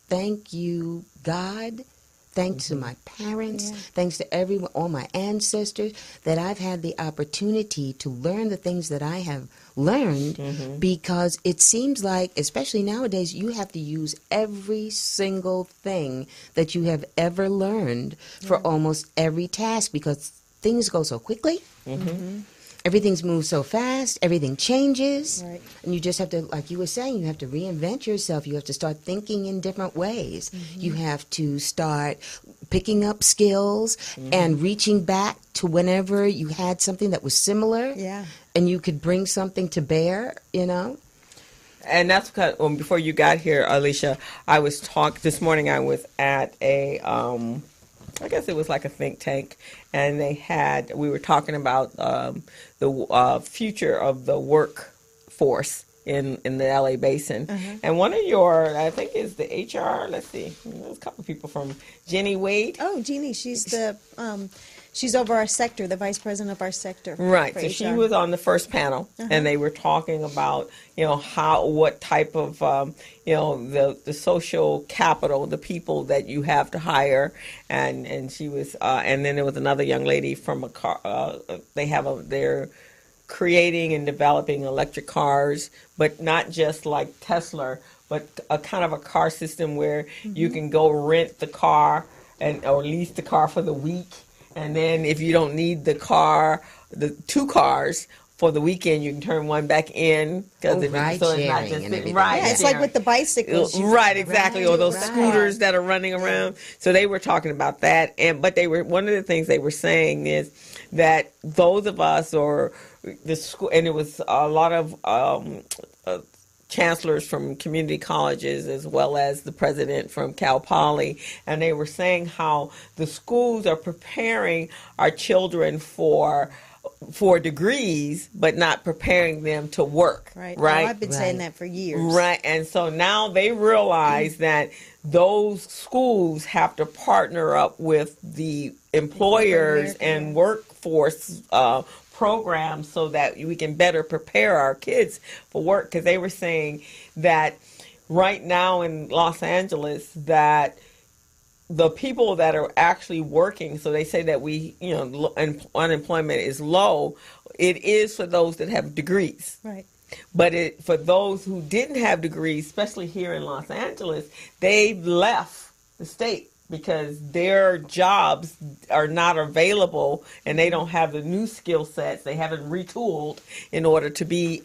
thank you, God. Thanks to my parents, thanks to everyone, all my ancestors, that I've had the opportunity to learn the things that I have learned, because it seems like, especially nowadays, you have to use every single thing that you have ever learned for almost every task, because things go so quickly. Everything's moved so fast. Everything changes. Right. And you just have to, like you were saying, you have to reinvent yourself. You have to start thinking in different ways. You have to start picking up skills and reaching back to whenever you had something that was similar. Yeah. And you could bring something to bear, And that's because, before you got here, Alisha, this morning I was at a, I guess it was like a think tank, and we were talking about the future of the workforce in the LA Basin. And one of I think is the HR, let's see, there's a couple of people from Jenny Wade. Oh, Jeannie, she's she's over our sector, the vice president of our sector. Right. So she was on the first panel, and they were talking about, what type of, the social capital, the people that you have to hire, and she was, and then there was another young lady from a car. They're creating and developing electric cars, but not just like Tesla, but a kind of a car system where you can go rent the car or lease the car for the week. And then if you don't need the two cars for the weekend, you can turn one back in. So it's not just it's like with the bicycles. Right, exactly. Or those scooters that are running around. So they were talking about that. But one of the things they were saying is that those of us or the school, and it was a lot of chancellors from community colleges as well as the president from Cal Poly, and they were saying how the schools are preparing our children for degrees, but not preparing them to work. Right. Oh, I've been saying that for years. Right. And so now they realize that those schools have to partner up with the employers and workforce programs so that we can better prepare our kids for work. Because they were saying that right now in Los Angeles that the people that are actually working, so they say that unemployment is low, it is for those that have degrees. Right. But for those who didn't have degrees, especially here in Los Angeles, they left the state because their jobs are not available and they don't have the new skill sets. They haven't retooled in order to be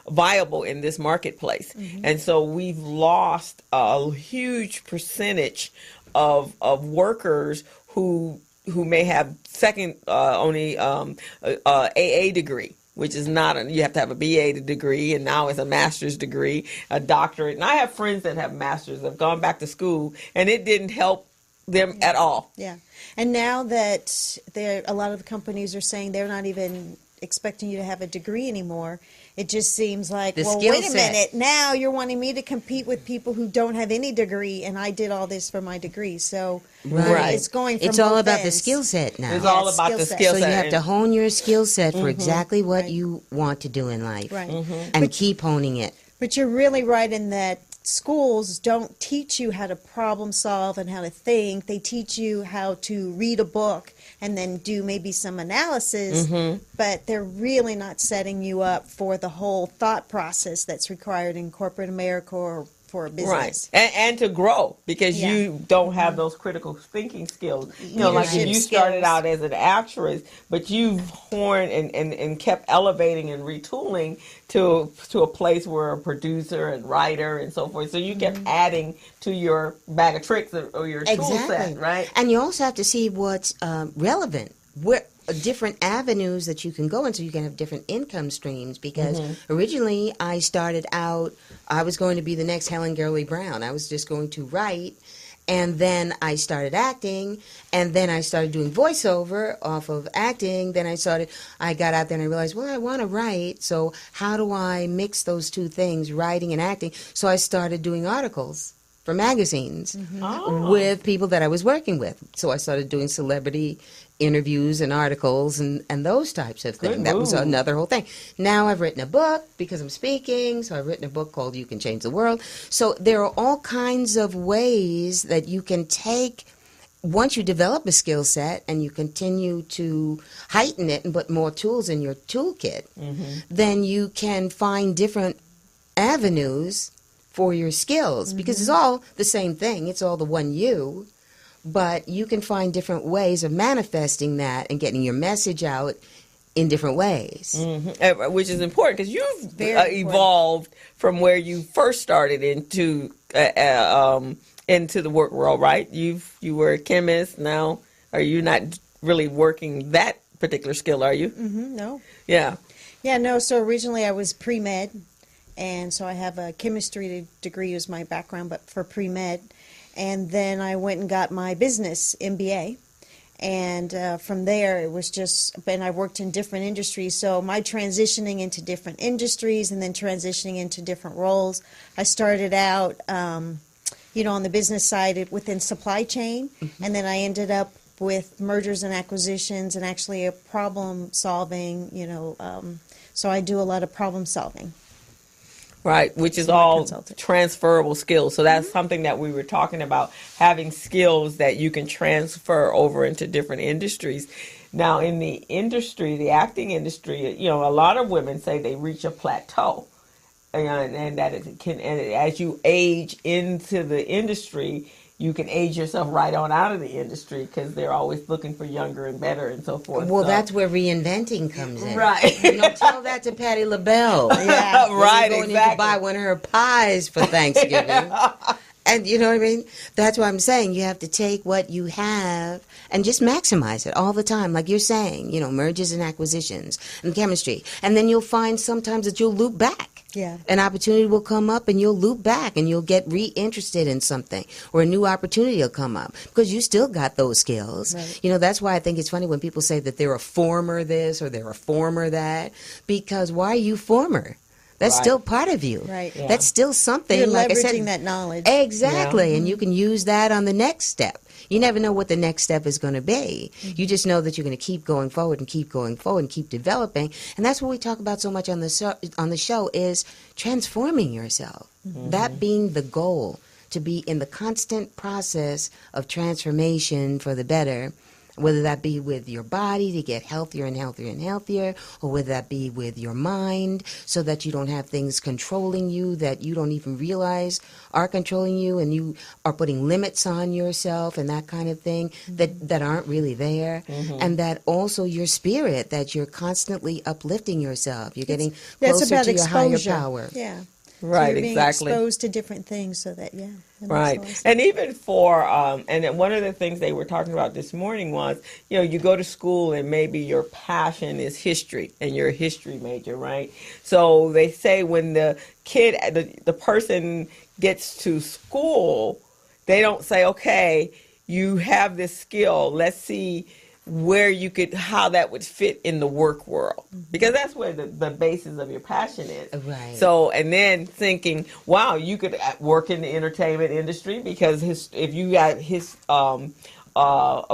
viable in this marketplace. And so we've lost a huge percentage of workers who may have second only AA degree, which is not you have to have a BA degree, and now it's a master's degree, a doctorate. And I have friends that have masters, have gone back to school, and it didn't help them at all. Yeah. And now that a lot of the companies are saying they're not even expecting you to have a degree anymore, it just seems like, The well, skill wait a set. minute, now you're wanting me to compete with people who don't have any degree, and I did all this for my degree. So Right. it's going from It's all both about the ends. skill set now. It's all Yes, about skill the set. skill So set. you have to hone your skill set for exactly what Right. you want to do in life. Right. And keep honing it. But you're really right in that schools don't teach you how to problem solve and how to think. They teach you how to read a book and then do maybe some analysis, but they're really not setting you up for the whole thought process that's required in corporate America or for a business. Right, and to grow, because Yeah. you don't have those critical thinking skills. You know, like if Leadership you started skills. out as an actress, but you've honed and kept elevating and retooling to a place where a producer and writer and so forth. So you kept adding to your bag of tricks or your tool set, right? And you also have to see what's relevant. Where different avenues that you can go into, you can have different income streams. Because originally, I started out, I was going to be the next Helen Gurley Brown. I was just going to write, and then I started acting, and then I started doing voiceover off of acting. Then I got out there and I realized, well, I want to write. So how do I mix those two things, writing and acting? So I started doing articles for magazines with people that I was working with. So I started doing celebrity interviews and articles and those types of things. Good That was move. another whole thing. Now I've written a book because I'm speaking. So I've written a book called You Can Change the World. So there are all kinds of ways that you can take, once you develop a skill set and you continue to heighten it and put more tools in your toolkit, then you can find different avenues for your skills, because it's all the same thing. It's all the one you, but you can find different ways of manifesting that and getting your message out in different ways. Which is important because you've Very important. evolved from where you first started into the work world, right? You were a chemist. Now, are you not really working that particular skill? Are you? No. Yeah. Yeah, no. So originally I was pre-med, and so I have a chemistry degree as my background, but for pre-med. And then I went and got my business MBA. And from there, it was just, and I worked in different industries. So my transitioning into different industries and then transitioning into different roles. I started out, on the business side within supply chain, and then I ended up with mergers and acquisitions and actually a problem solving, so I do a lot of problem solving. Right, which is all consultant. transferable skills. So that's something that we were talking about, having skills that you can transfer over into different industries. Now, in the industry, the acting industry, a lot of women say they reach a plateau. And that as you age into the industry, you can age yourself right on out of the industry because they're always looking for younger and better and so forth. Well, So- that's where reinventing comes in. Right. Tell that to Patti LaBelle. Yeah. When Right, you're going in exactly. to buy one of her pies for Thanksgiving. And you know what I mean? That's what I'm saying. You have to take what you have and just maximize it all the time. Like you're saying, mergers and acquisitions and chemistry. And then you'll find sometimes that you'll loop back. Yeah. An opportunity will come up and you'll loop back and you'll get reinterested in something, or a new opportunity will come up because you still got those skills. Right. That's why I think it's funny when people say that they're a former this or they're a former that, because why are you former? That's Right. still part of you. Right. Yeah. That's still something. You're like I leveraging said, that knowledge. Exactly. And you can use that on the next step. You never know what the next step is going to be. You just know that you're going to keep going forward and keep going forward and keep developing. And that's what we talk about so much on the show is transforming yourself. That being the goal, to be in the constant process of transformation for the better. whether that be with your body to get healthier and healthier and healthier, or whether that be with your mind so that you don't have things controlling you that you don't even realize are controlling you, and you are putting limits on yourself and that kind of thing that aren't really there. And that also your spirit, that you're constantly uplifting yourself. You're getting closer to your higher power. Yeah. Right, So you're being exactly. exposed to different things so that, that makes Right. a lot of sense. And even for, and then one of the things they were talking about this morning was, you go to school and maybe your passion is history and you're a history major, right? So they say when the kid, the person gets to school, they don't say, okay, you have this skill, let's see how that would fit in the work world, because that's where the basis of your passion is. Right. So, and then thinking, wow, you could work in the entertainment industry, because if you got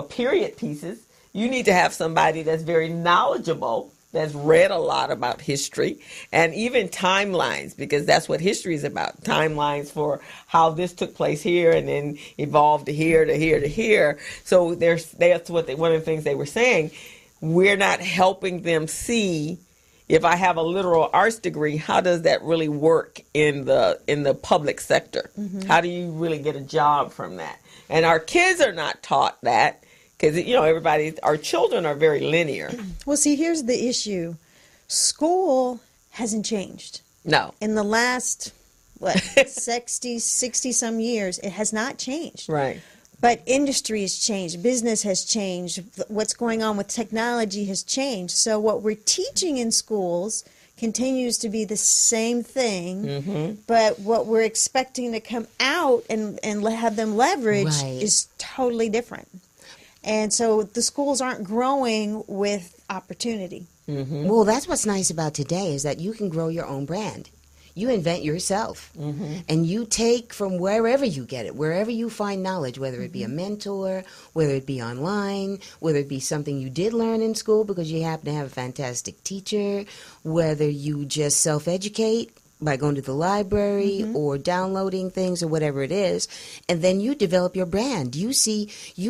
period pieces, you need to have somebody that's very knowledgeable, that's read a lot about history, and even timelines, because that's what history is about. Timelines for how this took place here and then evolved to here, to here, to here. So that's one of the things they were saying. We're not helping them see, if I have a literal arts degree, how does that really work in the public sector? How do you really get a job from that? And our kids are not taught that. Because, our children are very linear. Well, see, here's the issue. School hasn't changed. No. In the last, 60 some years, it has not changed. Right. But industry has changed. Business has changed. What's going on with technology has changed. So what we're teaching in schools continues to be the same thing, but what we're expecting to come out and have them leverage is totally different. And so the schools aren't growing with opportunity. Well, that's what's nice about today, is that you can grow your own brand. You invent yourself, and you take from wherever you get it, wherever you find knowledge, whether it be a mentor, whether it be online, whether it be something you did learn in school because you happen to have a fantastic teacher, whether you just self-educate by going to the library or downloading things or whatever it is, and then you develop your brand. You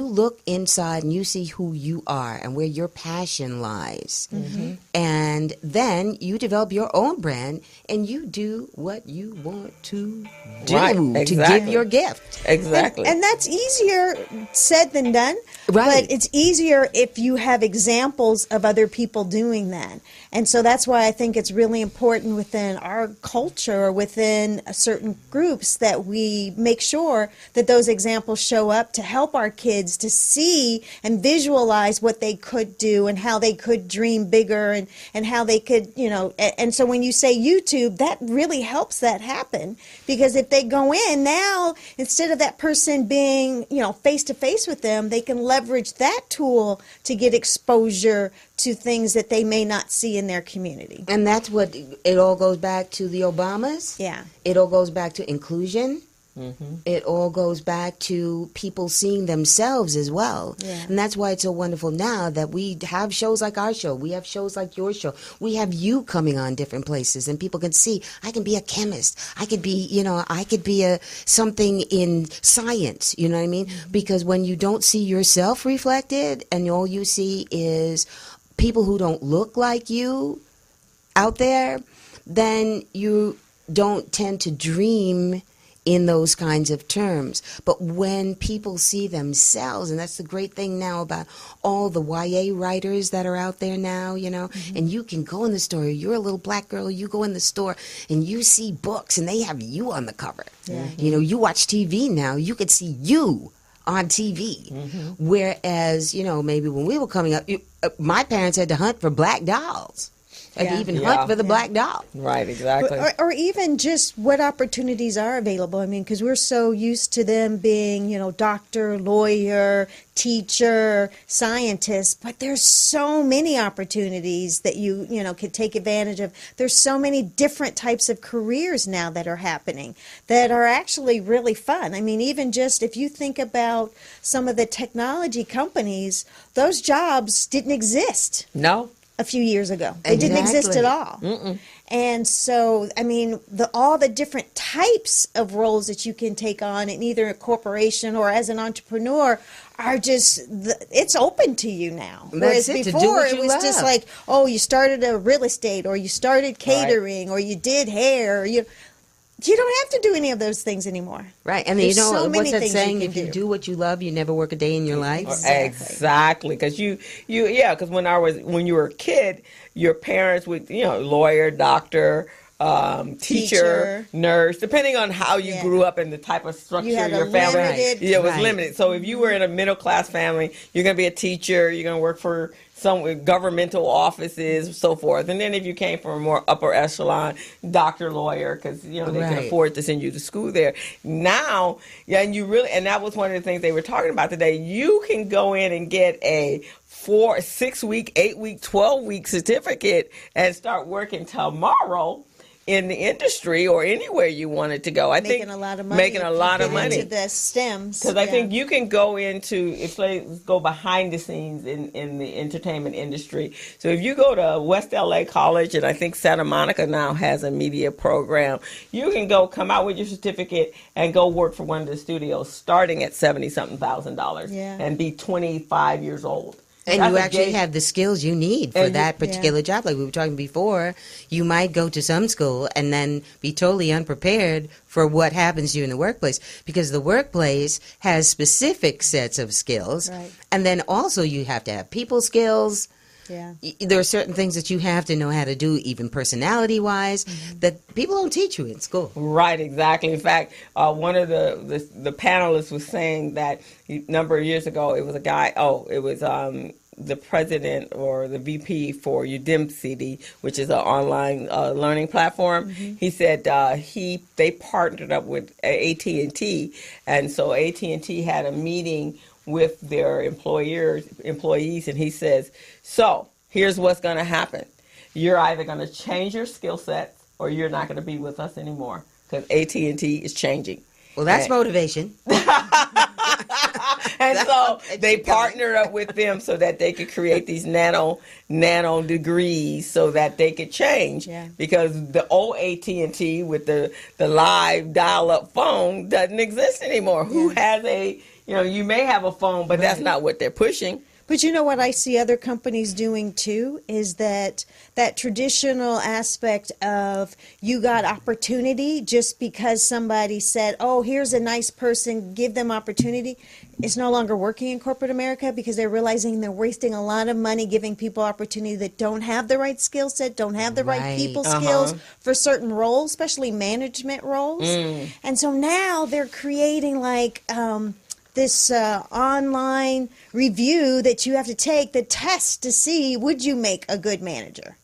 look inside and you see who you are and where your passion lies. And then you develop your own brand and you do what you want to do to give your gift. Exactly. And that's easier said than done. Right. But it's easier if you have examples of other people doing that. And so that's why I think it's really important within our culture or within certain groups that we make sure that those examples show up to help our kids to see and visualize what they could do and how they could dream bigger and how they could, and so when you say YouTube, that really helps that happen, because if they go in now, instead of that person being, face to face with them, they can leverage that tool to get exposure to things that they may not see in their community. And that's what it all goes back to, the Obamas. Yeah. It all goes back to inclusion. It all goes back to people seeing themselves as well. Yeah. And that's why it's so wonderful now that we have shows like our show. We have shows like your show. We have you coming on different places, and people can see, I can be a chemist. I could be, I could be something in science, you know what I mean? Because when you don't see yourself reflected and all you see is people who don't look like you out there, then you don't tend to dream in those kinds of terms. But when people see themselves, and that's the great thing now about all the YA writers that are out there now, and you can go in the store, you're a little black girl, you go in the store and you see books and they have you on the cover. You watch TV now, you could see you on TV. Whereas, maybe when we were coming up, my parents had to hunt for black dolls. And even hunt for the black doll. Right, exactly. Or even just what opportunities are available. I mean, because we're so used to them being, doctor, lawyer, teacher, scientist, but there's so many opportunities that you could take advantage of. There's so many different types of careers now that are happening that are actually really fun. I mean, even just if you think about some of the technology companies, those jobs didn't exist. No. a few years ago. They didn't exist at all. And so, I mean, all the different types of roles that you can take on in either a corporation or as an entrepreneur are just, it's open to you now. Whereas before, it was just like, oh, you started a real estate, or you started catering, or you did hair, you don't have to do any of those things anymore. Right. And you know, what's that saying? If you do what you love, you never work a day in your life. Exactly. Because because when you were a kid, your parents would, lawyer, doctor, teacher, nurse, depending on how you grew up and the type of structure your family had. It was limited. So if you were in a middle class family, you're going to be a teacher, you're going to work for some governmental offices, so forth. And then if you came from a more upper echelon, doctor, lawyer, because they can afford to send you to school there. Now, and that was one of the things they were talking about today. You can go in and get a 4, 6 week, 8 week, 12-week certificate and start working tomorrow in the industry or anywhere you wanted to go. Making a lot of money. Into the STEMs. Because I think you can go go behind the scenes in the entertainment industry. So if you go to West LA College, and I think Santa Monica now has a media program, you can come out with your certificate and go work for one of the studios starting at $70-something thousand and be 25 years old. And you actually have the skills you need for that particular job. Like we were talking before, you might go to some school and then be totally unprepared for what happens to you in the workplace, because the workplace has specific sets of skills. Right. And then also you have to have people skills. Yeah. There are certain things that you have to know how to do, even personality-wise, that people don't teach you in school. Right, exactly. In fact, one of the panelists was saying that a number of years ago, it was a guy, the president or the VP for Udemy, which is an online learning platform. He said they partnered up with AT&T, and so AT&T had a meeting with their employees, and he says, so here's what's going to happen. You're either going to change your skill set or you're not going to be with us anymore, because AT&T is changing. Well, that's motivation. And so they partnered up with them so that they could create these nano degrees so that they could change. Yeah. Because the old AT&T with the live dial-up phone doesn't exist anymore. Yeah. Who has you may have a phone, but that's not what they're pushing. But you know what I see other companies doing too is that traditional aspect of you got opportunity just because somebody said, oh, here's a nice person, give them opportunity. It's no longer working in corporate America because they're realizing they're wasting a lot of money giving people opportunity that don't have the right skill set, don't have the right people skills for certain roles, especially management roles. And so now they're creating this online review that you have to take the test to see, would you make a good manager?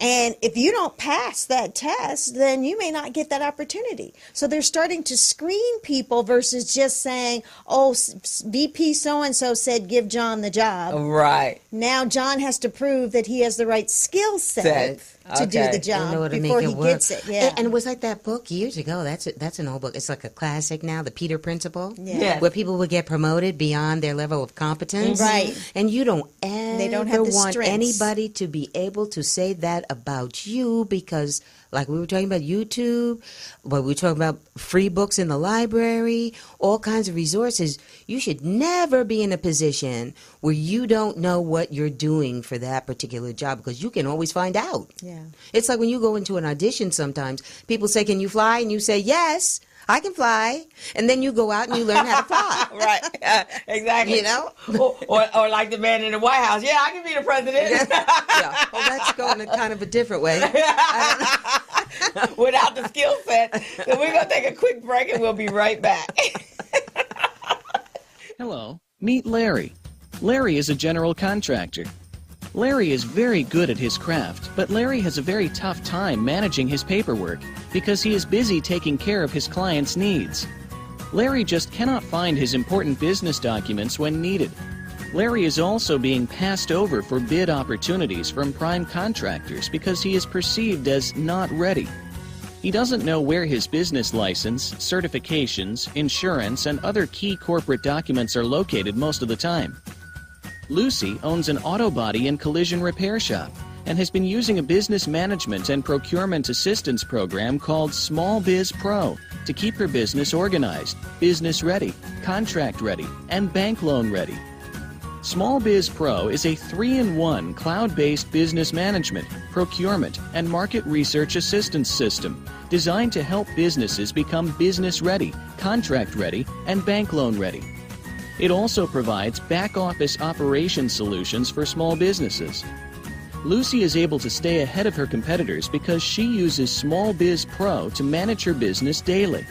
And if you don't pass that test, then you may not get that opportunity. So they're starting to screen people versus just saying, oh, VP so-and-so said give John the job. Right. Now John has to prove that he has the right skill set to do the job before he gets it. Yeah. And it was like that book years ago. That's an old book. It's like a classic now, The Peter Principle, where people would get promoted beyond their level of competence. Right. And you don't ever want strengths. anybody to be able to say that about you, because like we were talking about YouTube, but we were talking about free books in the library, all kinds of resources. You should never be in a position where you don't know what you're doing for that particular job, because you can always find out. Yeah. It's like when you go into an audition sometimes, people say, can you fly? And you say, yes, I can fly. And then you go out and you learn how to fly. Right. Exactly. You know? or like the man in the White House. Yeah, I can be the president. Yeah. Well, that's going in kind of a different way. Without the skill set. So we're going to take a quick break and we'll be right back. Hello. Meet Larry. Larry is a general contractor. Larry is very good at his craft, but Larry has a very tough time managing his paperwork because he is busy taking care of his clients' needs. Larry just cannot find his important business documents when needed. Larry is also being passed over for bid opportunities from prime contractors because he is perceived as not ready. He doesn't know where his business license, certifications, insurance, and other key corporate documents are located most of the time. Lucy owns an auto body and collision repair shop. and has been using a business management and procurement assistance program called Small Biz Pro to keep her business organized, business ready, contract ready, and bank loan ready. Small Biz Pro is a 3-in-1 cloud-based business management, procurement, and market research assistance system designed to help businesses become business ready, contract ready, and bank loan ready. It also provides back-office operation solutions for small businesses. Lucy is able to stay ahead of her competitors because she uses Small Biz Pro to manage her business daily.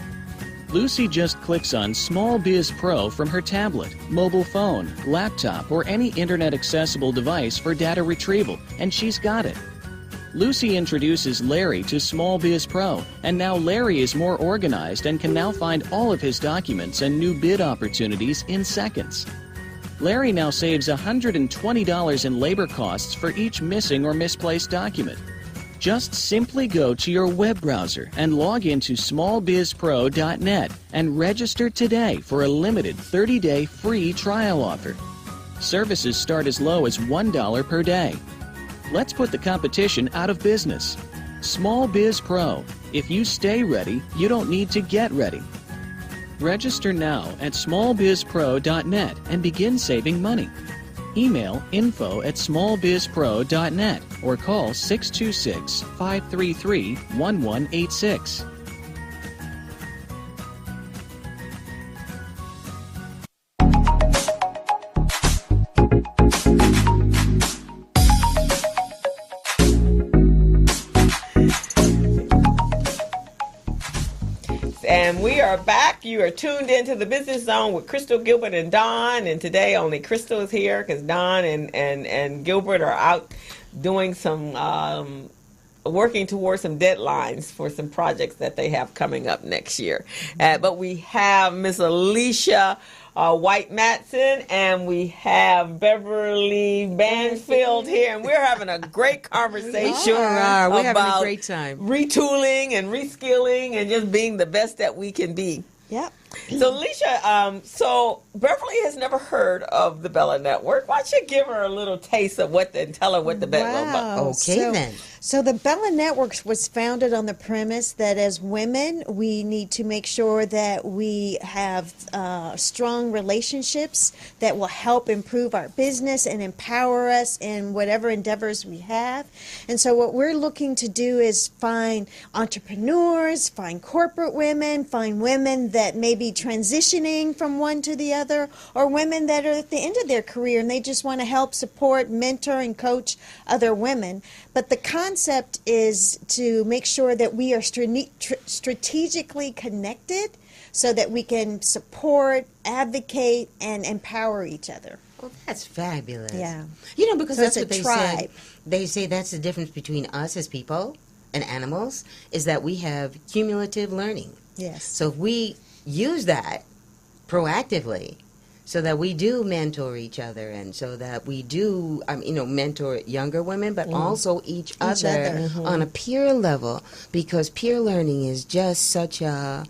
Lucy just clicks on Small Biz Pro from her tablet, mobile phone, laptop, or any internet-accessible device for data retrieval, and she's got it. Lucy introduces Larry to Small Biz Pro, and now Larry is more organized and can now find all of his documents and new bid opportunities in seconds. Larry now saves $120 in labor costs for each missing or misplaced document. Just simply go to your web browser and log into smallbizpro.net and register today for a limited 30-day free trial offer. Services start as low as $1 per day. Let's put the competition out of business. Small Biz Pro. If you stay ready, you don't need to get ready. Register now at smallbizpro.net and begin saving money. Email info@smallbizpro.net or call 626-533-1186. And we are back. You are tuned into the Business Zone with Crystal, Gilbert, and Don. And today only Crystal is here because Don and Gilbert are out doing some, working towards some deadlines for some projects that they have coming up next year. But we have Miss Alisha White Madison, and we have Bever-leigh Banfield here, and we're having a great conversation. Sure are. We're having about a great time. retooling and reskilling and just being the best that we can be. Yep. So, Alisha, so Beverly has never heard of the Bella Network. Why don't you give her a little taste of and tell her what the Bella Network? Okay, then. So the Bella Network was founded on the premise that as women, we need to make sure that we have strong relationships that will help improve our business and empower us in whatever endeavors we have. And so what we're looking to do is find entrepreneurs, find corporate women, find women that may be transitioning from one to the other, or women that are at the end of their career and they just want to help support, mentor, and coach other women. But the concept is to make sure that we are strategically connected so that we can support, advocate, and empower each other. Well, that's fabulous. Yeah. You know, because So that's it's what a they tribe. said. They say that's the difference between us as people and animals, is that we have cumulative learning. Yes. So if we use that proactively, so that we do mentor each other, and so that we do, mentor younger women, but also each other on a peer level, because peer learning is just such an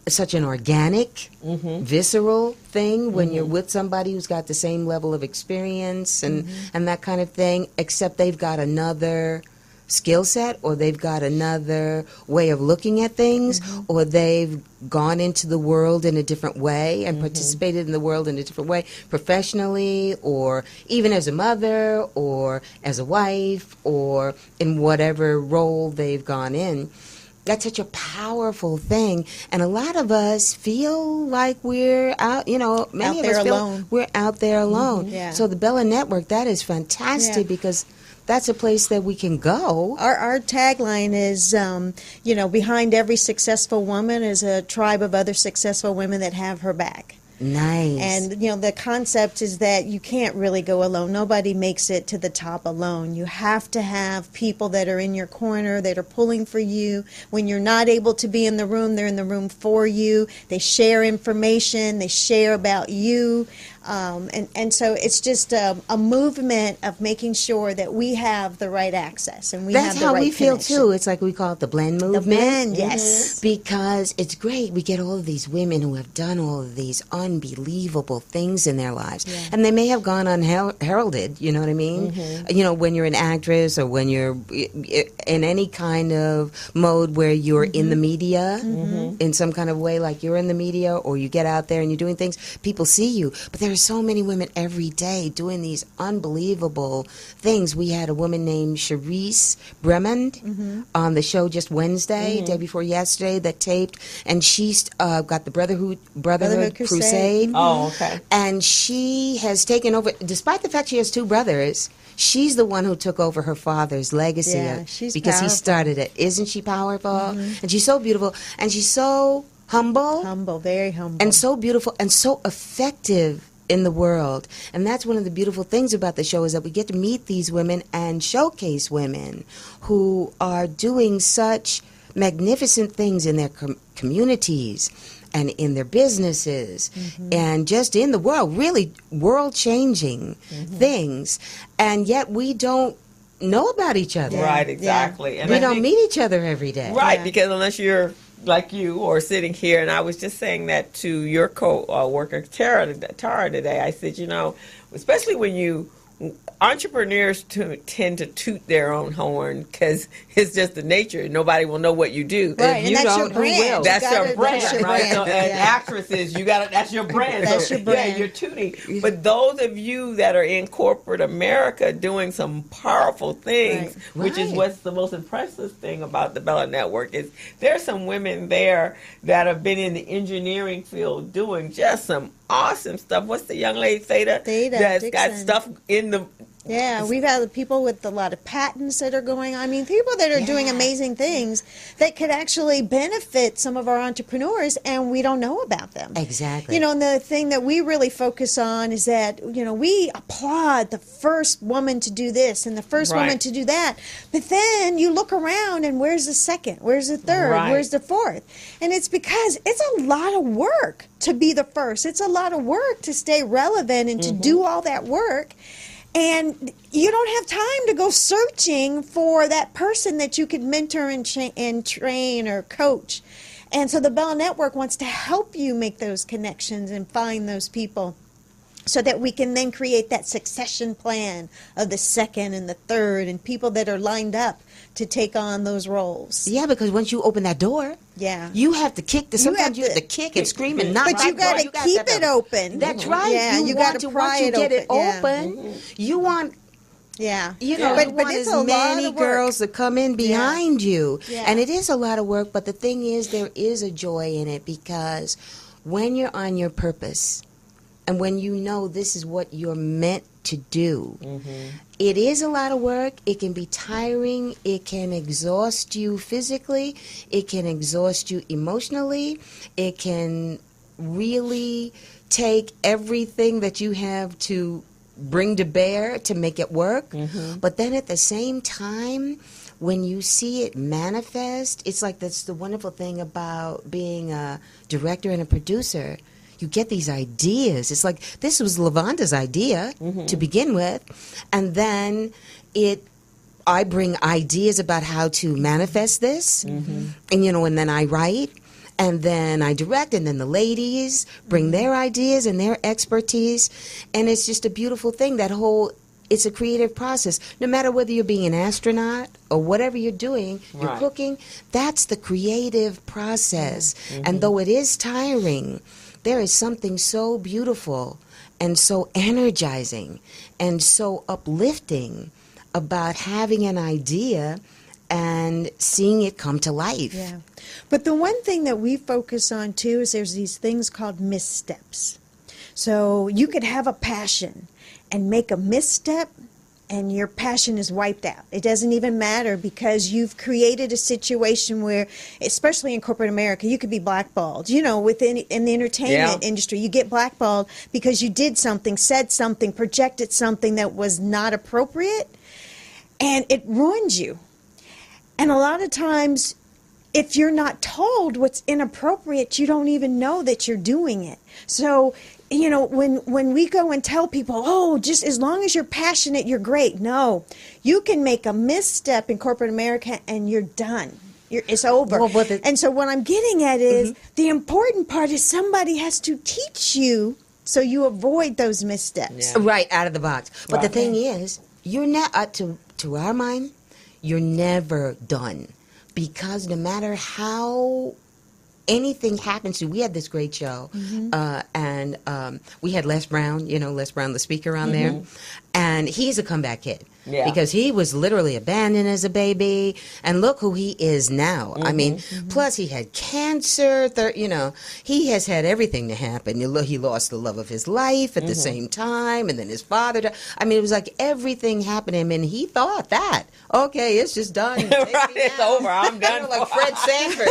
organic, visceral thing when you're with somebody who's got the same level of experience and that kind of thing, except they've got another skill set, or they've got another way of looking at things, or they've gone into the world in a different way and participated in the world in a different way, professionally, or even as a mother, or as a wife, or in whatever role they've gone in. That's such a powerful thing, and a lot of us feel like we're out, many of us feel alone. We're out there alone. Yeah. So the Bella Network, that is fantastic, because that's a place that we can go. Our tagline is, behind every successful woman is a tribe of other successful women that have her back. Nice. And, the concept is that you can't really go alone. Nobody makes it to the top alone. You have to have people that are in your corner, that are pulling for you. When you're not able to be in the room, they're in the room for you. They share information. They share about you. And so it's just a movement of making sure that we have the right access and we That's have the how right we feel connection. too. It's like we call it the blend movement. The blend, yes. Because it's great. We get all of these women who have done all of these unbelievable things in their lives. Yeah. And they may have gone unheralded, you know what I mean? You know, when you're an actress or when you're in any kind of mode where you're in the media in some kind of way, like you're in the media or you get out there and you're doing things, people see you. But there are so many women every day doing these unbelievable things. We had a woman named Charisse Bremond on the show just Wednesday, day before yesterday, that taped, and she's got the Brotherhood Crusade. Oh, okay. And she has taken over, despite the fact she has two brothers, she's the one who took over her father's legacy Yeah, she's because he powerful. started it. Isn't she powerful? And she's so beautiful, and she's so humble, Very humble. and so beautiful, and so effective in the world. And that's one of the beautiful things about the show, is that we get to meet these women and showcase women who are doing such magnificent things in their communities and in their businesses and just in the world, really world-changing things. And yet we don't know about each other. Right, exactly. And We I don't think- meet each other every day. Right, Yeah. because unless you're like you or sitting here, and I was just saying that to your co-worker Tara today, I said, you know, especially when entrepreneurs tend to toot their own horn because it's just the nature. Nobody will know what you do. Right, If and you that's your don't, who brand. will? You That's your gotta- brand, that's your right? brand. So, and Yeah. actresses, that's your brand. That's So, your brand. Yeah, you're tooting. But those of you that are in corporate America doing some powerful things, which is Right. what's the most impressive thing about the Bella Network, is there's some women there that have been in the engineering field doing just some awesome stuff. What's the young lady, Theta? Theta That's got Dixon. stuff in the... Yeah, we've had people with a lot of patents that are going on. I mean, people that are doing amazing things that could actually benefit some of our entrepreneurs, and we don't know about them. Exactly. You know, and the thing that we really focus on is that, you know, we applaud the first woman to do this and the first woman Right. to do that. But then you look around and where's the second? Where's the third? Right. Where's the fourth? And it's because it's a lot of work to be the first. It's a lot of work to stay relevant and to do all that work. And you don't have time to go searching for that person that you could mentor and train or coach. And so the Bell Network wants to help you make those connections and find those people so that we can then create that succession plan of the second and the third and people that are lined up to take on those roles. Yeah, because once you open that door, Yeah. you have to kick. Sometimes you have have to- to kick and scream and knock. But you right, got boy, to got keep to- it open. That's right. Yeah, you want got to once pry you it get it open. Yeah. open, you want Yeah. you know, but, you but want it's as a lot many of work. girls to come in behind you. Yeah. And it is a lot of work, but the thing is, there is a joy in it, because when you're on your purpose and when you know this is what you're meant to do, it is a lot of work. It can be tiring. It can exhaust you physically. It can exhaust you emotionally. It can really take everything that you have to bring to bear to make it work. But then at the same time, when you see it manifest, it's like that's the wonderful thing about being a director and a producer. You get these ideas. It's like this was Lavanda's idea to begin with, and then I bring ideas about how to manifest this, and and then I write, and then I direct, and then the ladies bring their ideas and their expertise, and it's just a beautiful thing. It's a creative process. No matter whether you're being an astronaut or whatever you're doing, you're Right. cooking, that's the creative process. And though it is tiring, there is something so beautiful and so energizing and so uplifting about having an idea and seeing it come to life. Yeah. But the one thing that we focus on too is there's these things called missteps. So you could have a passion and make a misstep and your passion is wiped out. It doesn't even matter because you've created a situation where, especially in corporate America, you could be blackballed. You know, in the entertainment industry, you get blackballed because you did something, said something, projected something that was not appropriate, and it ruins you. And a lot of times, if you're not told what's inappropriate, you don't even know that you're doing it. So you know, when we go and tell people, oh, just as long as you're passionate, you're great. No, you can make a misstep in corporate America and you're done. It's over. Well, and so what I'm getting at is the important part is somebody has to teach you so you avoid those missteps. Right, out of the box. But the thing is, you're not, to our mind, you're never done. Because no matter how anything happens to, we had this great show, and we had Les Brown, Les Brown, the speaker on there, and he's a comeback kid. Yeah. Because he was literally abandoned as a baby, and look who he is now. I mean, plus he had cancer, he has had everything to happen. He lost the love of his life at the same time, and then his father died. I mean, it was like everything happened to him, and he thought that, okay, it's just done. Right, it's over, I'm done. Like Fred Sanford.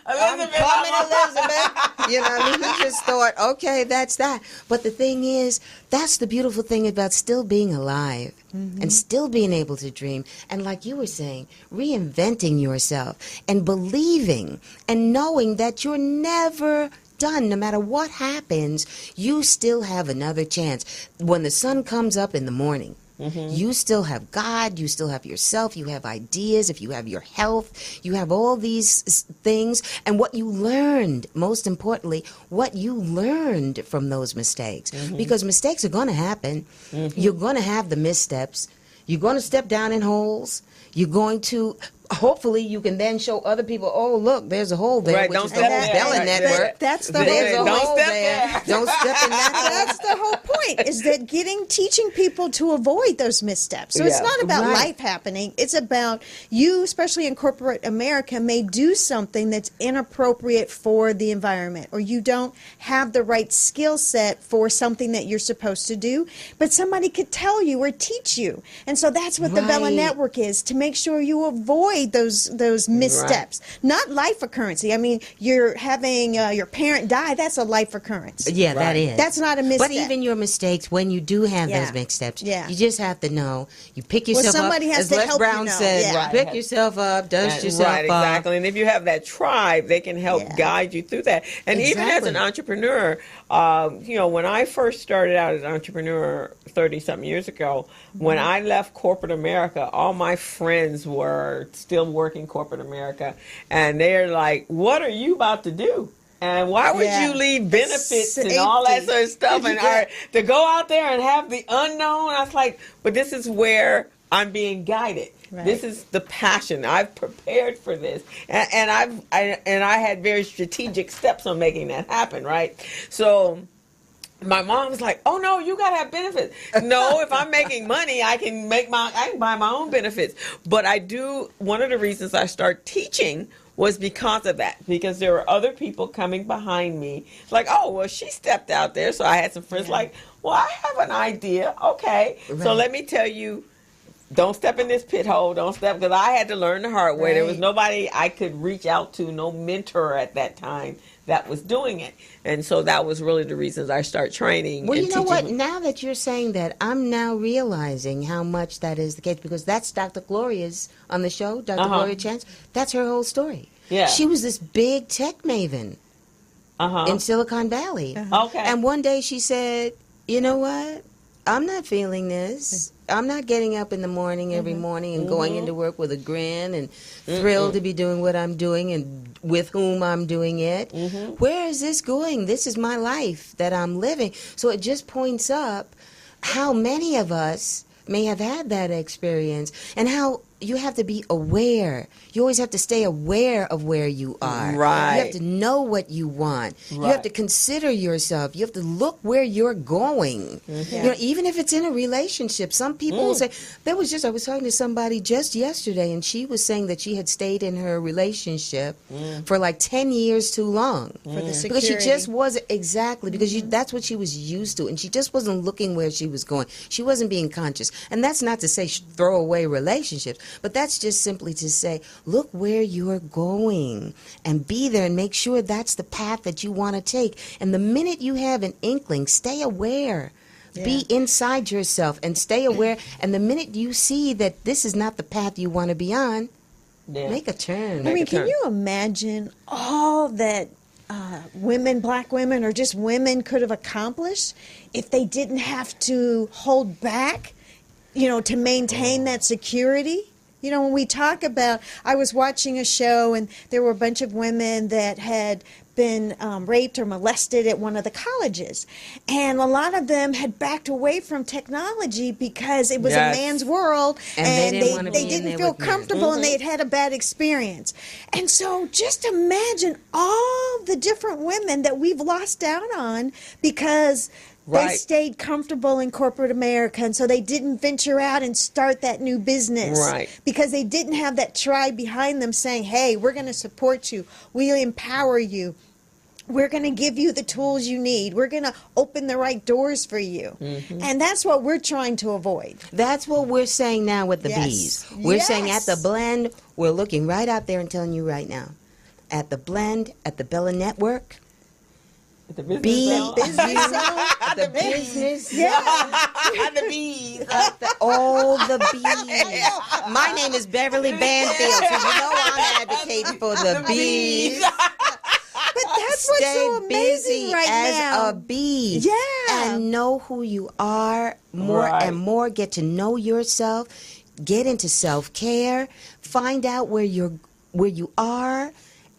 I'm coming, Elizabeth. He just thought, okay, that's that. But the thing is, that's the beautiful thing about still being alive. And still being able to dream, and like you were saying, reinventing yourself and believing and knowing that you're never done. No matter what happens, you still have another chance. When the sun comes up in the morning, you still have God, you still have yourself, you have ideas, if you have your health, you have all these things, and what you learned, most importantly, what you learned from those mistakes. Because mistakes are going to happen. You're going to have the missteps. You're going to step down in holes. You're going to... Hopefully, you can then show other people, oh, look, there's a hole there. Right, which don't is step the there. Bella Right, Network. That's the There's a whole Don't hole step there. there. Don't step in that That's the whole point, is that teaching people to avoid those missteps. So it's not about life happening. It's about you, especially in corporate America, may do something that's inappropriate for the environment, or you don't have the right skill set for something that you're supposed to do, but somebody could tell you or teach you. And so that's what the Bella Network is, to make sure you avoid those missteps. Not life occurrence. I mean, you're having your parent die, that's a life occurrence. Yeah, that is. That's not a misstep. But even your mistakes, when you do have those missteps, you just have to know. You pick yourself somebody up. has As to Les help Brown you know. said, pick yourself up, dust yourself Right, off. exactly. And if you have that tribe, they can help guide you through that. And even as an entrepreneur, when I first started out as an entrepreneur 30-something years ago, when I left corporate America, all my friends were still working corporate America, and they're like, what are you about to do? And why would you leave benefits and all that sort of stuff and to go out there and have the unknown? I was like, but this is where I'm being guided. Right. This is the passion. I've prepared for this, and I had very strategic steps on making that happen. Right, so. My mom was like, "Oh no, you gotta have benefits." No, if I'm making money, I can buy my own benefits. But I do. One of the reasons I started teaching was because of that, because there were other people coming behind me, like, "Oh, well, she stepped out there." So I had some friends like, "Well, I have an idea. Okay, so let me tell you." Don't step in this pit hole. Don't step, because I had to learn the hard way. There was nobody I could reach out to, no mentor at that time that was doing it. And so that was really the reasons I started training. Well, and you know teaching. what? Now that you're saying that, I'm now realizing how much that is the case, because that's Dr. Gloria's on the show, Dr. Gloria Chance. That's her whole story. Yeah. She was this big tech maven in Silicon Valley. Okay. And one day she said, you know what? I'm not feeling this. I'm not getting up in the morning every morning and going into work with a grin and thrilled to be doing what I'm doing and with whom I'm doing it. Where is this going? This is my life that I'm living. So it just points up how many of us may have had that experience and how you have to be aware. You always have to stay aware of where you are. Right. You have to know what you want. Right. You have to consider yourself. You have to look where you're going. You know, even if it's in a relationship. Some people will say, I was talking to somebody just yesterday, and she was saying that she had stayed in her relationship for like 10 years too long. For the security. Because she just wasn't, exactly, because that's what she was used to, and she just wasn't looking where she was going. She wasn't being conscious. And that's not to say throw away relationships, but that's just simply to say, look where you're going and be there and make sure that's the path that you want to take. And the minute you have an inkling, stay aware. Yeah. Be inside yourself and stay aware. And the minute you see that this is not the path you want to be on, make a turn. I mean, can you imagine all that women, black women, or just women could have accomplished if they didn't have to hold back, to maintain that security. When we talk about, I was watching a show and there were a bunch of women that had been raped or molested at one of the colleges. And a lot of them had backed away from technology because it was a man's world and they didn't feel comfortable and they had had a bad experience. And so just imagine all the different women that we've lost out on because they stayed comfortable in corporate America, and so they didn't venture out and start that new business. Right. Because they didn't have that tribe behind them saying, hey, we're going to support you. We'll empower you. We're going to give you the tools you need. We're going to open the right doors for you. Mm-hmm. And that's what we're trying to avoid. That's what we're saying now with the bees. We're saying at the blend, we're looking right out there and telling you right now. At the blend, at the Bella Network, the business the business, the bees, all the bees. My name is Bever-leigh Banfield, so I'm advocating for the bees. But that's what's so amazing right now. As a bee, and know who you are more and more. Get to know yourself. Get into self-care. Find out where you are.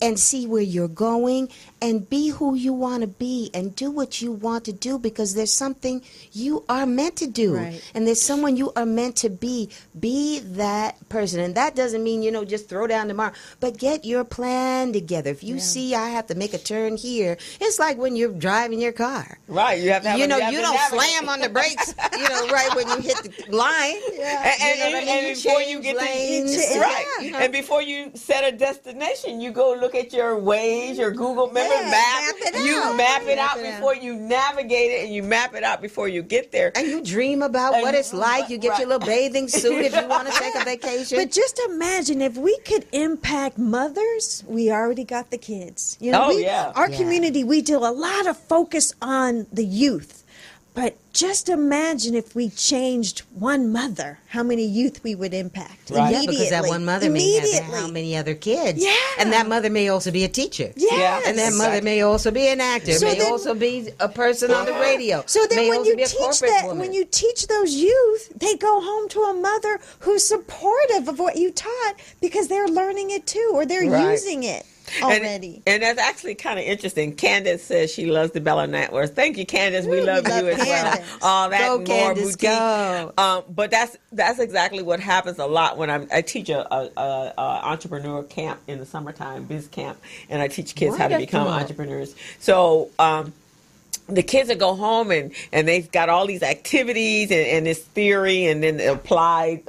And see where you're going and be who you want to be and do what you want to do because there's something you are meant to do. Right. And there's someone you are meant to be. Be that person. And that doesn't mean, just throw down tomorrow. But get your plan together. If you see I have to make a turn here, it's like when you're driving your car. Right. You have to have you don't slam on the brakes, right when you hit the line. Yeah. And before you get to and before you set a destination, you go look at your Waze, your Google map. You map it out before you navigate it, and you map it out before you get there. And you dream about what it's like. You get your little bathing suit if you want to take a vacation. But just imagine if we could impact mothers, we already got the kids. Our community, we do a lot of focus on the youth. But just imagine if we changed one mother, how many youth we would impact immediately. Yeah, because that one mother may have how many other kids. Yeah. And that mother may also be a teacher. Yes. And that mother may also be an actor, also be a person on the radio. So then when you teach those youth, they go home to a mother who's supportive of what you taught because they're learning it too, or they're using it already. And that's actually kind of interesting. Candace says she loves the Bella Network. Thank you, Candace. We love you as well. That go, more Candace, boutique. Go. But that's exactly what happens a lot when I teach a entrepreneur camp in the summertime, biz camp, and I teach kids how to become entrepreneurs. So the kids that go home and they've got all these activities and this theory and then applied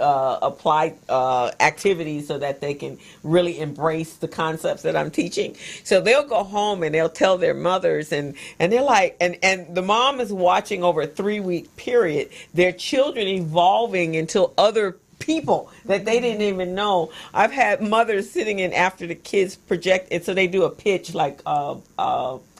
activities so that they can really embrace the concepts that I'm teaching. So they'll go home and they'll tell their mothers and they're like, and the mom is watching over a 3-week period, their children evolving into other people that they didn't even know. I've had mothers sitting in after the kids project it, so they do a pitch like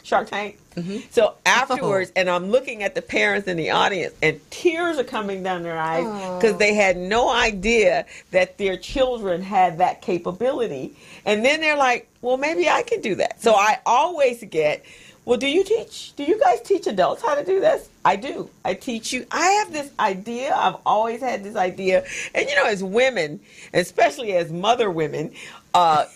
Shark Tank. Mm-hmm. So afterwards, and I'm looking at the parents in the audience, and tears are coming down their eyes because they had no idea that their children had that capability. And then they're like, well, maybe I can do that. So I always get, well, do you guys teach adults how to do this? I do. I teach you. I have this idea. I've always had this idea. And, as women, especially as mother women,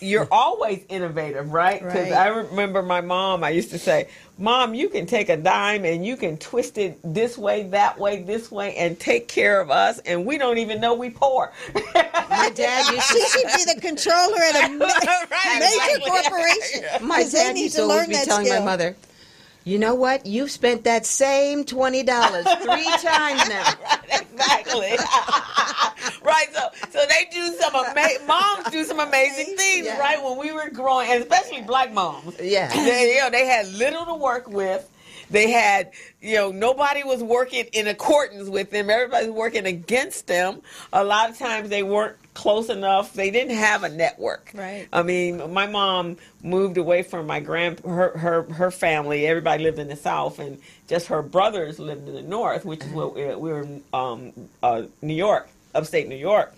you're always innovative, right? Because I remember my mom, I used to say, Mom, you can take a dime and you can twist it this way, that way, this way, and take care of us, and we don't even know we poor. My dad used to... She should be the controller at a major corporation. My dad used to always be telling my mother, you know what? You've spent that same $20 3 times now. Exactly. Right. So they do moms do some amazing things, right? When we were growing, and especially black moms. Yeah. They had little to work with. They had, nobody was working in accordance with them. Everybody was working against them. A lot of times they weren't close enough. They didn't have a network. Right. I mean, my mom moved away from her family. Everybody lived in the South, and just her brothers lived in the North, which is what we were in New York, upstate New York.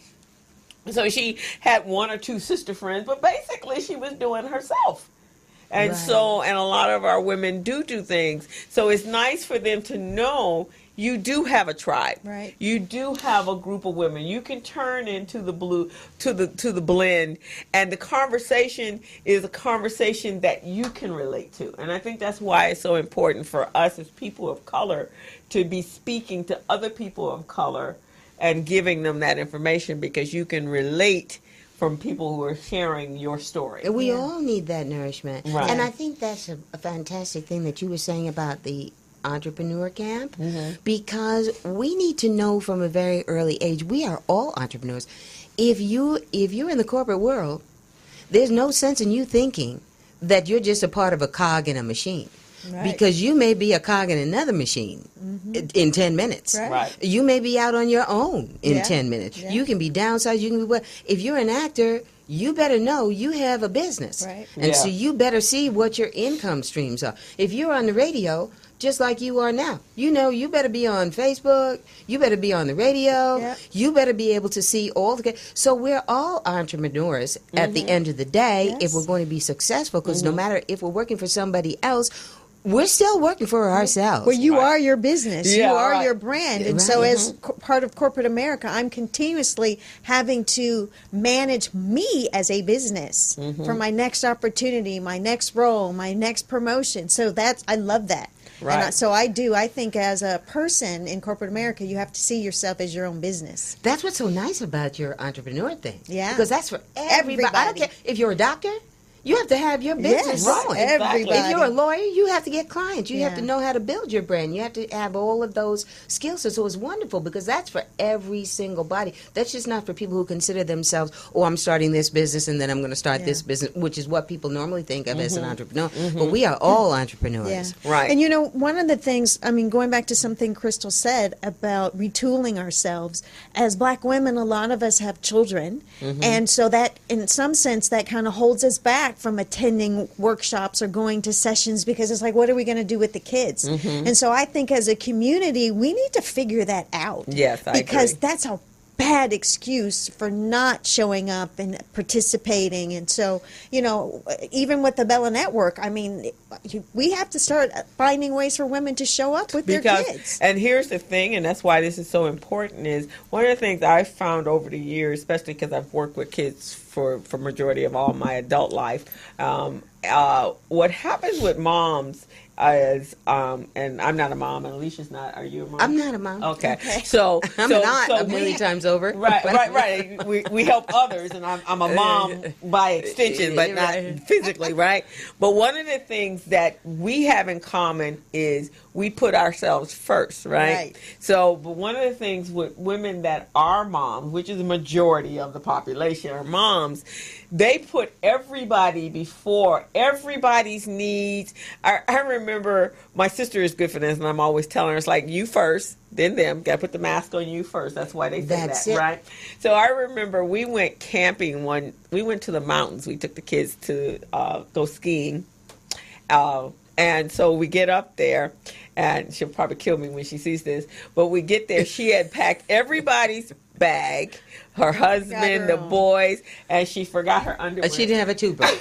So she had 1 or 2 sister friends, but basically she was doing herself. And so, and a lot of our women do things. So it's nice for them to know you do have a tribe. Right. You do have a group of women. You can turn into the the blend, and the conversation is a conversation that you can relate to. And I think that's why it's so important for us as people of color to be speaking to other people of color and giving them that information, because you can relate from people who are sharing your story. We all need that nourishment. Right. And I think that's a fantastic thing that you were saying about the entrepreneur camp, because we need to know from a very early age, we are all entrepreneurs. If you're in the corporate world, there's no sense in you thinking that you're just a part of a cog in a machine. Right. Because you may be a cog in another machine in 10 minutes. Right. You may be out on your own in Yeah. 10 minutes. Yeah. You can be downsized. You can be what? If you're an actor, you better know you have a business. Right. And so Yeah. you better see what your income streams are. If you're on the radio, just like you are now, you better be on Facebook, you better be on the radio, Yep. you better be able to see all the... So we're all entrepreneurs at the end of the day if Yes. we're going to be successful, because no matter if we're working for somebody else, we're still working for ourselves. Well, you are your business. Yeah, you are right. your brand. And Right. so as part of corporate America, I'm continuously having to manage me as a business for my next opportunity, my next role, my next promotion. So I love that. Right. And so I do. I think as a person in corporate America, you have to see yourself as your own business. That's what's so nice about your entrepreneur thing. Yeah. Because that's for everybody. I don't Everybody. care if you're a doctor. You have to have your business Yes, rolling. everybody. If you're a lawyer, you have to get clients. You have Yeah. to know how to build your brand. You have to have all of those skills. So it's wonderful, because that's for every single body. That's just not for people who consider themselves, oh, I'm starting this business and then I'm going to start this business, which is what people normally think of as an entrepreneur. But we are all entrepreneurs. Yeah. Right. And one of the things, going back to something Crystal said about retooling ourselves, as black women, a lot of us have children. And so that, in some sense, that kind of holds us back from attending workshops or going to sessions, because it's like, what are we going to do with the kids? And so I think as a community, we need to figure that out. Yes, I Because agree. that's a bad excuse for not showing up and participating. And so, even with the Bella Network, we have to start finding ways for women to show up with their kids. And here's the thing, and that's why this is so important, is one of the things I've found over the years, especially because I've worked with kids for majority of all my adult life, what happens with moms is, and I'm not a mom, and Alicia's not. Are you a mom? I'm not a mom. Okay. So I'm not a million times over. Right. We help others, and I'm a mom by extension, but not physically, right? But one of the things that we have in common is we put ourselves first, right? Right. So, but one of the things with women that are moms, which is the majority of the population are moms, they put everybody before everybody's needs. I remember my sister is good for this, and I'm always telling her, it's like, you first, then them. Got to put the mask on you first. That's why they say That's that, it. right? So I remember we went camping we went to the mountains. We took the kids to go skiing. And so we get up there, and she'll probably kill me when she sees this, but we get there. She had packed everybody's bag, her husband, the boys, and she forgot her underwear. She didn't have a toothbrush.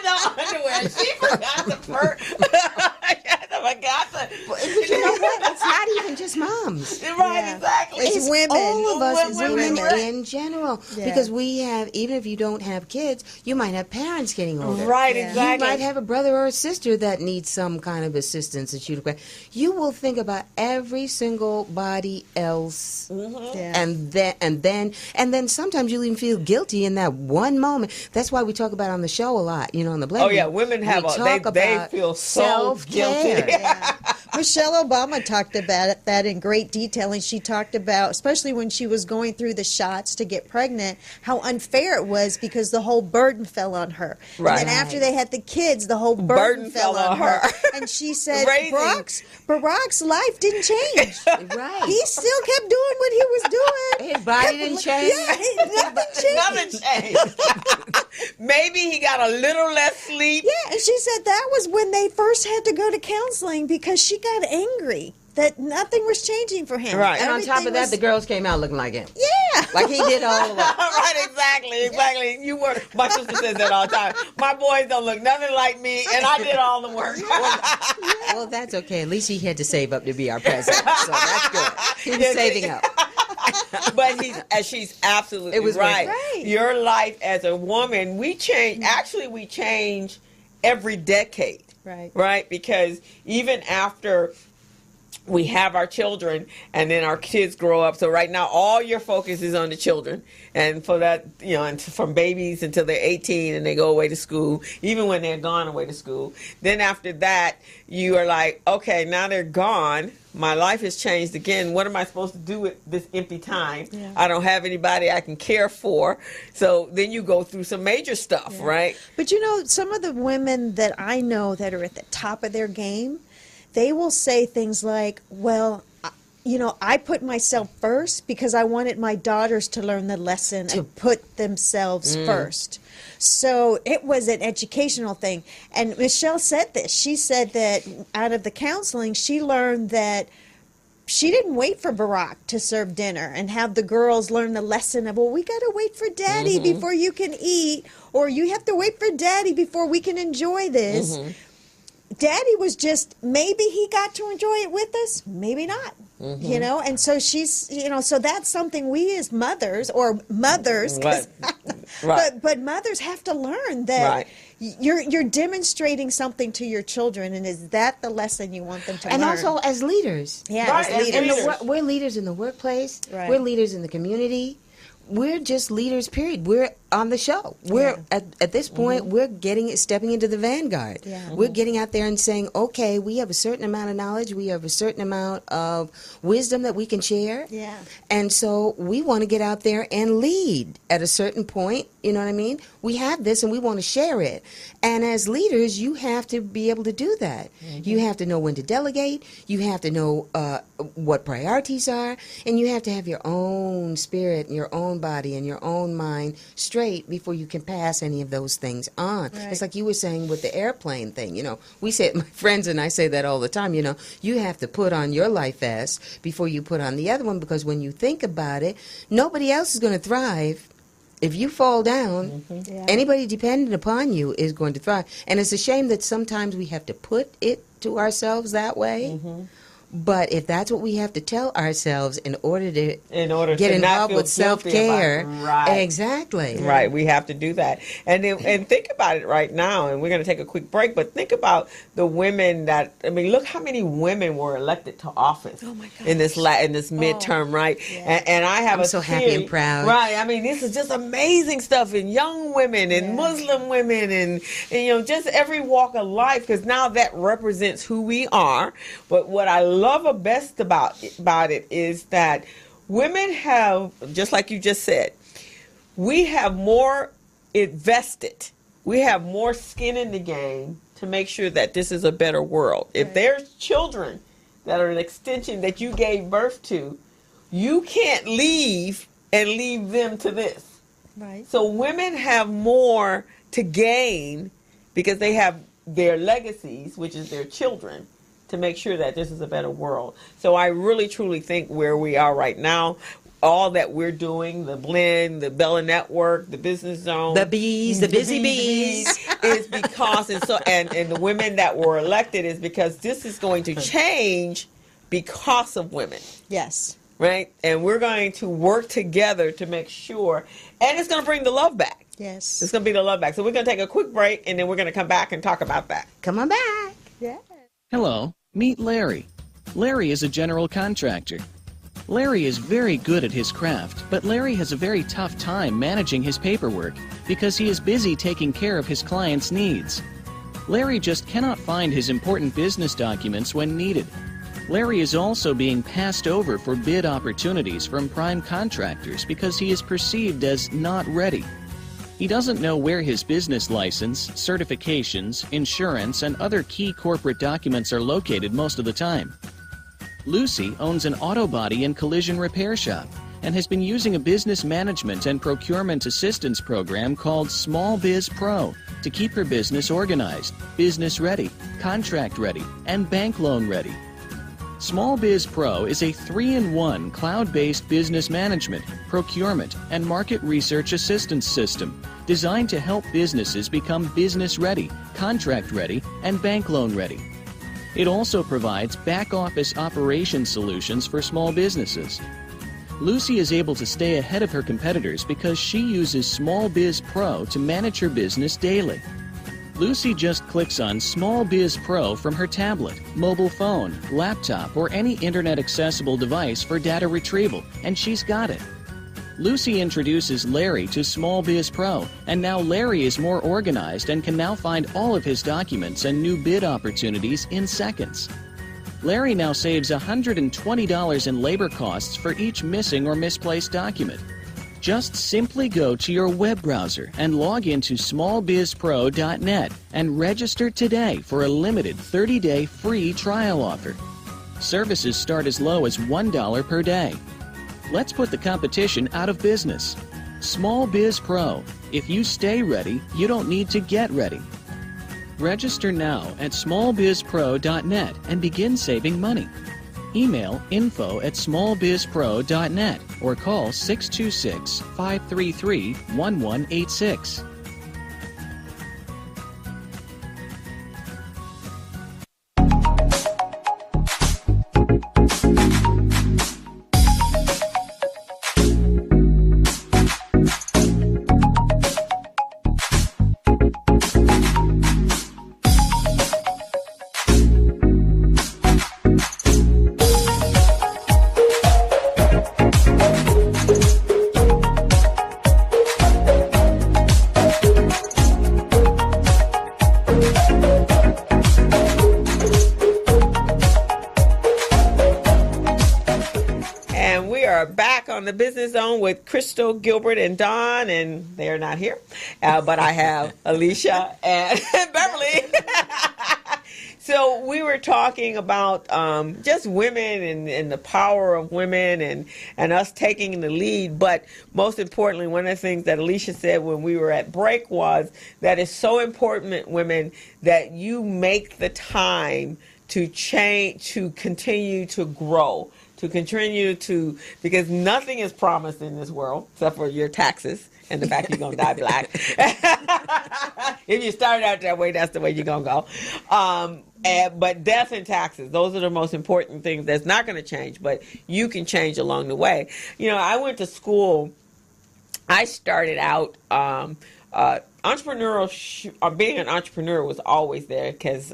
No underwear. She forgot the But you know what? It's not even just moms. Right, Yeah. exactly. It's women. All of us, Women, women right. in general. Yeah. Because we have, even if you don't have kids, you might have parents getting older. Right, Yeah. exactly. You might have a brother or a sister that needs some kind of assistance that you will think about every single body else. Yeah. And then sometimes you'll even feel guilty in that one moment. That's why we talk about on the show a lot, on the Blend. Oh, yeah, women have they feel so self-care. guilty. Yeah. Michelle Obama talked about that in great detail, and she talked about, especially when she was going through the shots to get pregnant, how unfair it was because the whole burden fell on her. Right. And then after they had the kids, the whole burden fell on her. And she said, Raising. Barack's life didn't change. Right. He still kept doing what he was doing. His body didn't change. Yeah, nothing changed. Nothing changed. Maybe he got a little less sleep. Yeah, and she said that was when they first had to go to counseling because she got angry that nothing was changing for him. Right. And on top Everything of that, was- the girls came out looking like him. Yeah, Like he did all the work. Right, exactly. You were. My sister says that all the time. My boys don't look nothing like me, and I did all the work. Well, that's okay. At least he had to save up to be our president, so that's good. He was saving up. But she's absolutely right. Right. Your life as a woman, we change. Actually, we change every decade. Right. Right? Because even after we have our children and then our kids grow up. So right now, all your focus is on the children. And for that, and from babies until they're 18 and they go away to school, even when they're gone away to school. Then after that, you are like, okay, now they're gone. My life has changed again. What am I supposed to do with this empty time? Yeah. I don't have anybody I can care for. So then you go through some major stuff, right? But some of the women that I know that are at the top of their game, they will say things like, well, I put myself first because I wanted my daughters to learn the lesson to put themselves first. So it was an educational thing. And Michelle said this. She said that out of the counseling, she learned that she didn't wait for Barack to serve dinner and have the girls learn the lesson of, well, we got to wait for Daddy before you can eat, or you have to wait for Daddy before we can enjoy this. Daddy was just, maybe he got to enjoy it with us, maybe not. And so she's, so that's something we as mothers, but mothers have to learn that you're demonstrating something to your children, and is that the lesson you want them to learn? And also as leaders. Yeah, as leaders. We're leaders in the workplace. Right. We're leaders in the community. We're just leaders, period. We're on the show. We're at this point, we're stepping into the vanguard. Yeah. We're getting out there and saying, okay, we have a certain amount of knowledge. We have a certain amount of wisdom that we can share. Yeah. And so we want to get out there and lead at a certain point. You know what I mean? We have this and we want to share it. And as leaders, you have to be able to do that. You have to know when to delegate. You have to know what priorities are. And you have to have your own spirit and your own body and your own mind straight before you can pass any of those things on. Right. It's like you were saying with the airplane thing. We say, my friends and I say that all the time, you have to put on your life vest before you put on the other one, because when you think about it, nobody else is going to thrive. If you fall down, anybody dependent upon you is going to thrive. And it's a shame that sometimes we have to put it to ourselves that way. But if that's what we have to tell ourselves in order to get involved with self-care, exactly. Right, we have to do that. And think about it right now, and we're going to take a quick break, but think about the women look how many women were elected to office in this midterm, right? Yeah. And I'm so happy and proud. Right, this is just amazing stuff in young women and Muslim women and just every walk of life, because now that represents who we are. But what I love best about it is that women have, just like you just said, we have more invested. We have more skin in the game to make sure that this is a better world. If there's children that are an extension that you gave birth to, you can't leave them to this. Right. So women have more to gain because they have their legacies, which is their children, to make sure that this is a better world. So I really, truly think where we are right now, all that we're doing, the Blend, the Bella Network, the Business Zone, the bees, the busy bees, is because, and the women that were elected is because this is going to change because of women. Yes. Right? And we're going to work together to make sure, and it's going to bring the love back. Yes. It's going to be the love back. So we're going to take a quick break, and then we're going to come back and talk about that. Come on back. Yeah. Hello, meet Larry. Larry is a general contractor. Larry is very good at his craft, but Larry has a very tough time managing his paperwork because he is busy taking care of his clients' needs. Larry just cannot find his important business documents when needed. Larry is also being passed over for bid opportunities from prime contractors because he is perceived as not ready. He doesn't know where his business license, certifications, insurance, and other key corporate documents are located most of the time. Lucy owns an auto body and collision repair shop and has been using a business management and procurement assistance program called Small Biz Pro to keep her business organized, business ready, contract ready, and bank loan ready. Small Biz Pro is a 3-in-1 cloud-based business management, procurement, and market research assistance system designed to help businesses become business-ready, contract-ready, and bank loan-ready. It also provides back-office operation solutions for small businesses. Lucy is able to stay ahead of her competitors because she uses Small Biz Pro to manage her business daily. Lucy just clicks on Small Biz Pro from her tablet, mobile phone, laptop, or any internet-accessible device for data retrieval, and she's got it. Lucy introduces Larry to Small Biz Pro, and now Larry is more organized and can now find all of his documents and new bid opportunities in seconds. Larry now saves $120 in labor costs for each missing or misplaced document. Just simply go to your web browser and log into smallbizpro.net and register today for a limited 30-day free trial offer. Services start as low as $1 per day. Let's put the competition out of business. Small Biz Pro. If you stay ready, you don't need to get ready. Register now at smallbizpro.net and begin saving money. Email info@smallbizpro.net or call 626-533-1186. On the Business Zone with Crystal, Gilbert, and Don, and they're not here, but I have Alisha and Bever-leigh. So we were talking about just women and the power of women and us taking the lead, but most importantly, one of the things that Alisha said when we were at break was that it's so important, women, that you make the time to change, to continue to grow, because nothing is promised in this world except for your taxes and the fact you're going to die black. If you start out that way, that's the way you're going to go. But death and taxes, those are the most important things that's not going to change, but you can change along the way. You know, I went to school. I started out entrepreneurial. Being an entrepreneur was always there because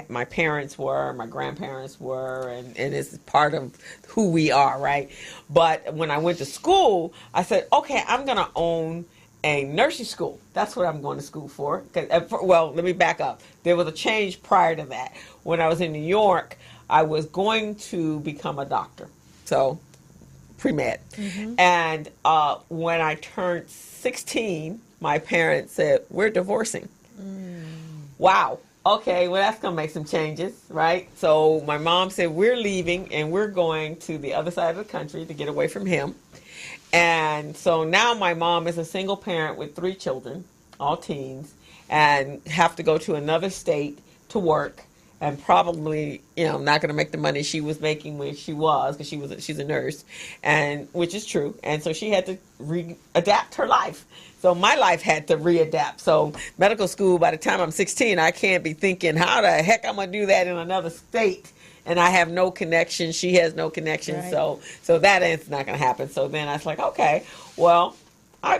my parents were, my grandparents were, and it's part of who we are, right? But when I went to school, I said, okay, I'm going to own a nursing school. That's what I'm going to school for. Well, let me back up. There was a change prior to that. When I was in New York, I was going to become a doctor, so pre-med. Mm-hmm. And when I turned 16, my parents said, we're divorcing. Wow. Okay, well, that's going to make some changes, right? So my mom said, we're leaving and we're going to the other side of the country to get away from him. And so now my mom is a single parent with 3 children, all teens, and have to go to another state to work and probably, not going to make the money she was making when she was, because she's a nurse, and which is true. And so she had to adapt her life. So my life had to readapt. So medical school, by the time I'm 16, I can't be thinking, how the heck I'm going to do that in another state? And I have no connection. She has no connection. Right. So that is not going to happen. So then I was like, okay, well, I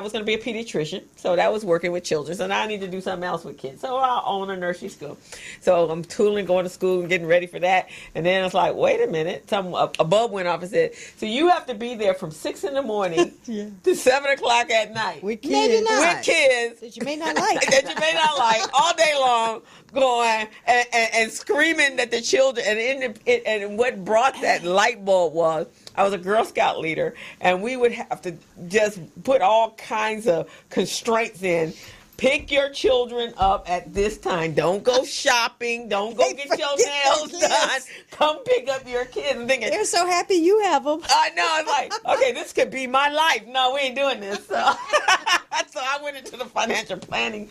was going to be a pediatrician. So that was working with children. So now I need to do something else with kids. So I'll own a nursery school. So I'm tooling, going to school and getting ready for that. And then it's like, wait a minute. A bulb went off and said, so you have to be there from 6 in the morning to 7 o'clock at night. With kids. Maybe not. With kids. That you may not like. All day long, going and screaming at the children. And what brought that light bulb was, I was a Girl Scout leader, and we would have to just put all kinds of constraints in. Pick your children up at this time. Don't go shopping. Don't go get your nails done. Come pick up your kids. And thinking, they're so happy you have them. I know. It's like, okay, this could be my life. No, we ain't doing this. So. So I went into the financial planning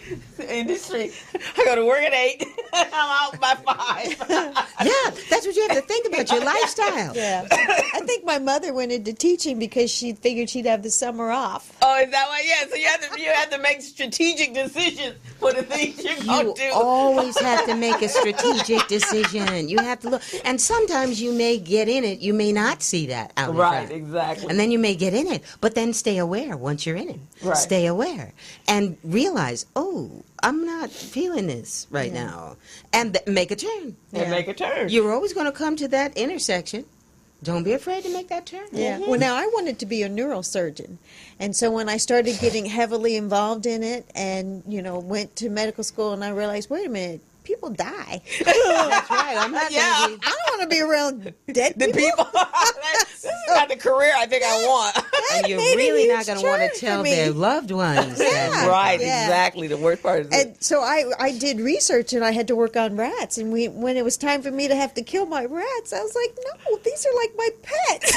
industry. I go to work at 8. I'm out by 5. Yeah, that's what you have to think about, your lifestyle. Yeah. I think my mother went into teaching because she figured she'd have the summer off. Oh, is that why? Yeah. So you have to make strategic decisions for the things you're going to do. You always have to make a strategic decision. You have to look, and sometimes you may get in it. You may not see that out in Right, front. exactly. And then you may get in it, but then stay aware once you're in it. Right. Stay aware and realize, oh, I'm not feeling this right now, and make a turn. And make a turn. You're always going to come to that intersection. Don't be afraid to make that turn. Yeah. Well, now I wanted to be a neurosurgeon. And so when I started getting heavily involved in it and, went to medical school and I realized, wait a minute, people die. That's right. I'm not Yeah. going to be. I don't want to be around dead The people. This is not the career I think I want. And you're made a really not huge going to want turn to for tell me. their loved ones. that. Right, Yeah. exactly. The worst part is it. And so I did research and I had to work on rats. And when it was time for me to have to kill my rats, I was like, no, these are like my pets.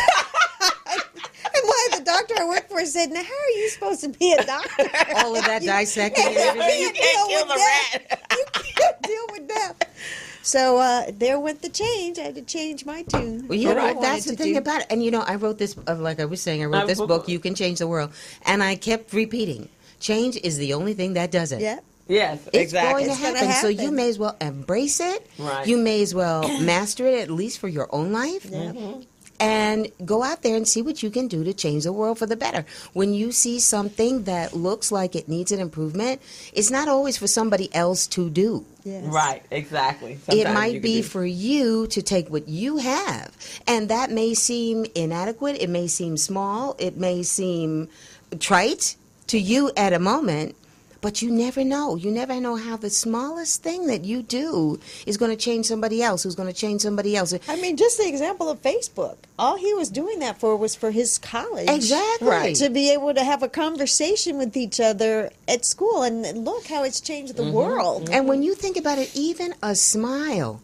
And the doctor I worked for said, now how are you supposed to be a doctor? All of that dissecting and everything. You can't kill the rat. You can't deal with that. So there went the change. I had to change my tune. Well, What I that's the wanted to thing do. about it. And I wrote this, like I was saying, I wrote this book, You Can Change the World. And I kept repeating, change is the only thing that does it. Yeah. Yes, It's exactly. going to It's gonna happen. So you happen. may as well embrace it. Right. You may as well master it, at least for your own life. Yeah. And go out there and see what you can do to change the world for the better. When you see something that looks like it needs an improvement, it's not always for somebody else to do. Yes. Right, exactly. It Sometimes you might can be do- for you to take what you have. And that may seem inadequate. It may seem small. It may seem trite to you at a moment. But you never know. You never know how the smallest thing that you do is going to change somebody else, who's going to change somebody else. I mean, just the example of Facebook. All he was doing that for was for his college. Exactly. Right. To be able to have a conversation with each other at school. And look how it's changed the world. And when you think about it, even a smile.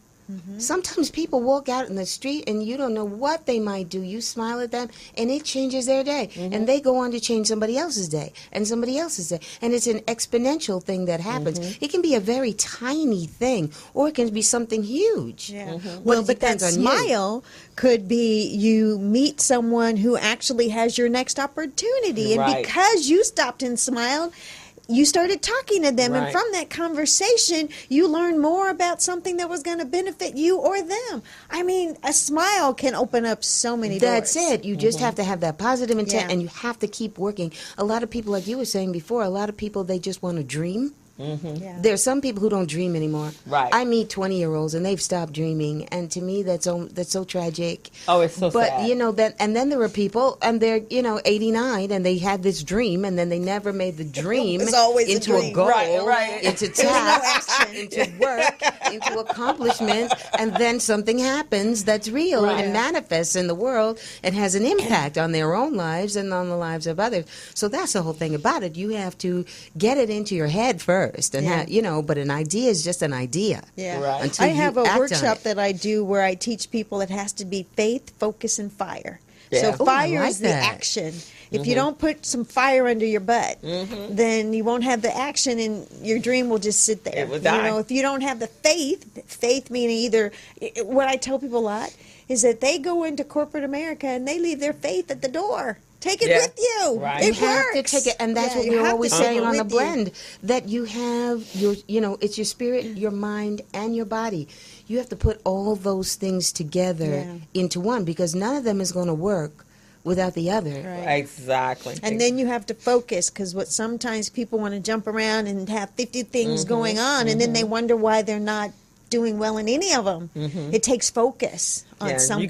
Sometimes people walk out in the street and you don't know what they might do. You smile at them and it changes their day. And they go on to change somebody else's day and somebody else's day. And it's an exponential thing that happens. It can be a very tiny thing or it can be something huge. Yeah. But Well, it but that depends on you. smile could be you meet someone who actually has your next opportunity. And Right. because you stopped and smiled, you started talking to them. And Right. from that conversation, you learned more about something that was going to benefit you or them. I mean, a smile can open up so many That's doors. it. You just have to have that positive intent Yeah. and you have to keep working. A lot of people, like you were saying before, a lot of people, they just want to dream. Yeah. There's some people who don't dream anymore. Right. I meet 20-year-olds and they've stopped dreaming, and to me that's so tragic. Oh, it's so But sad. and then there are people and they're 89 and they had this dream and then they never made the dream There's always a into dream. goal, Right. into no task, action. into work, into accomplishment, and then something happens that's real Right. and manifests in the world and has an impact on their own lives and on the lives of others. So that's the whole thing about it. You have to get it into your head first, and Yeah. but an idea is just an idea. Yeah. Right. Until I you have a act on workshop it. that I do where I teach people it has to be faith, focus, and fire. Yeah. So Oh, I fire like is the that. action. If you don't put some fire under your butt, then you won't have the action and your dream will just sit there. It will die. If you don't have the faith meaning either, what I tell people a lot is that they go into corporate America and they leave their faith at the door. Take it Yeah. with you. Right. It You have works. to take it, and that's Yeah, what you we're have to always take saying it on the with you. blend, that you have it's your spirit, your mind, and your body. You have to put all those things together into one, because none of them is going to work without the other. Right. Exactly. And then you have to focus, because what sometimes people want to jump around and have 50 things going on, and then they wonder why they're not doing well in any of them. It takes focus on something. You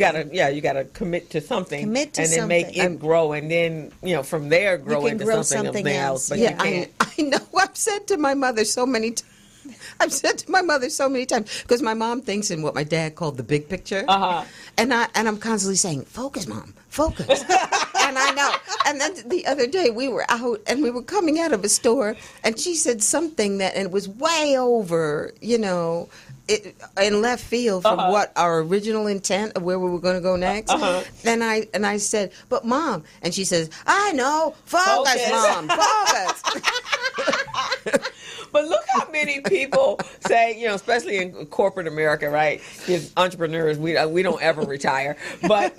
gotta commit to something. Commit to and then make something. it grow, and then from there grow can into grow something something else. else. But Yeah, you can't. I know. I've said to my mother so many times. Because my mom thinks in what my dad called the big picture. Uh-huh. And I'm constantly saying, focus, Mom, focus. And I know. And then the other day we were out and we were coming out of a store, and she said something that, and it was way over, in left field from what our original intent of where we were going to go next. And I said, "But Mom," and she says, "I know, focus. Mom, focus." But look how many people say, especially in corporate America, right? As entrepreneurs, we don't ever retire. But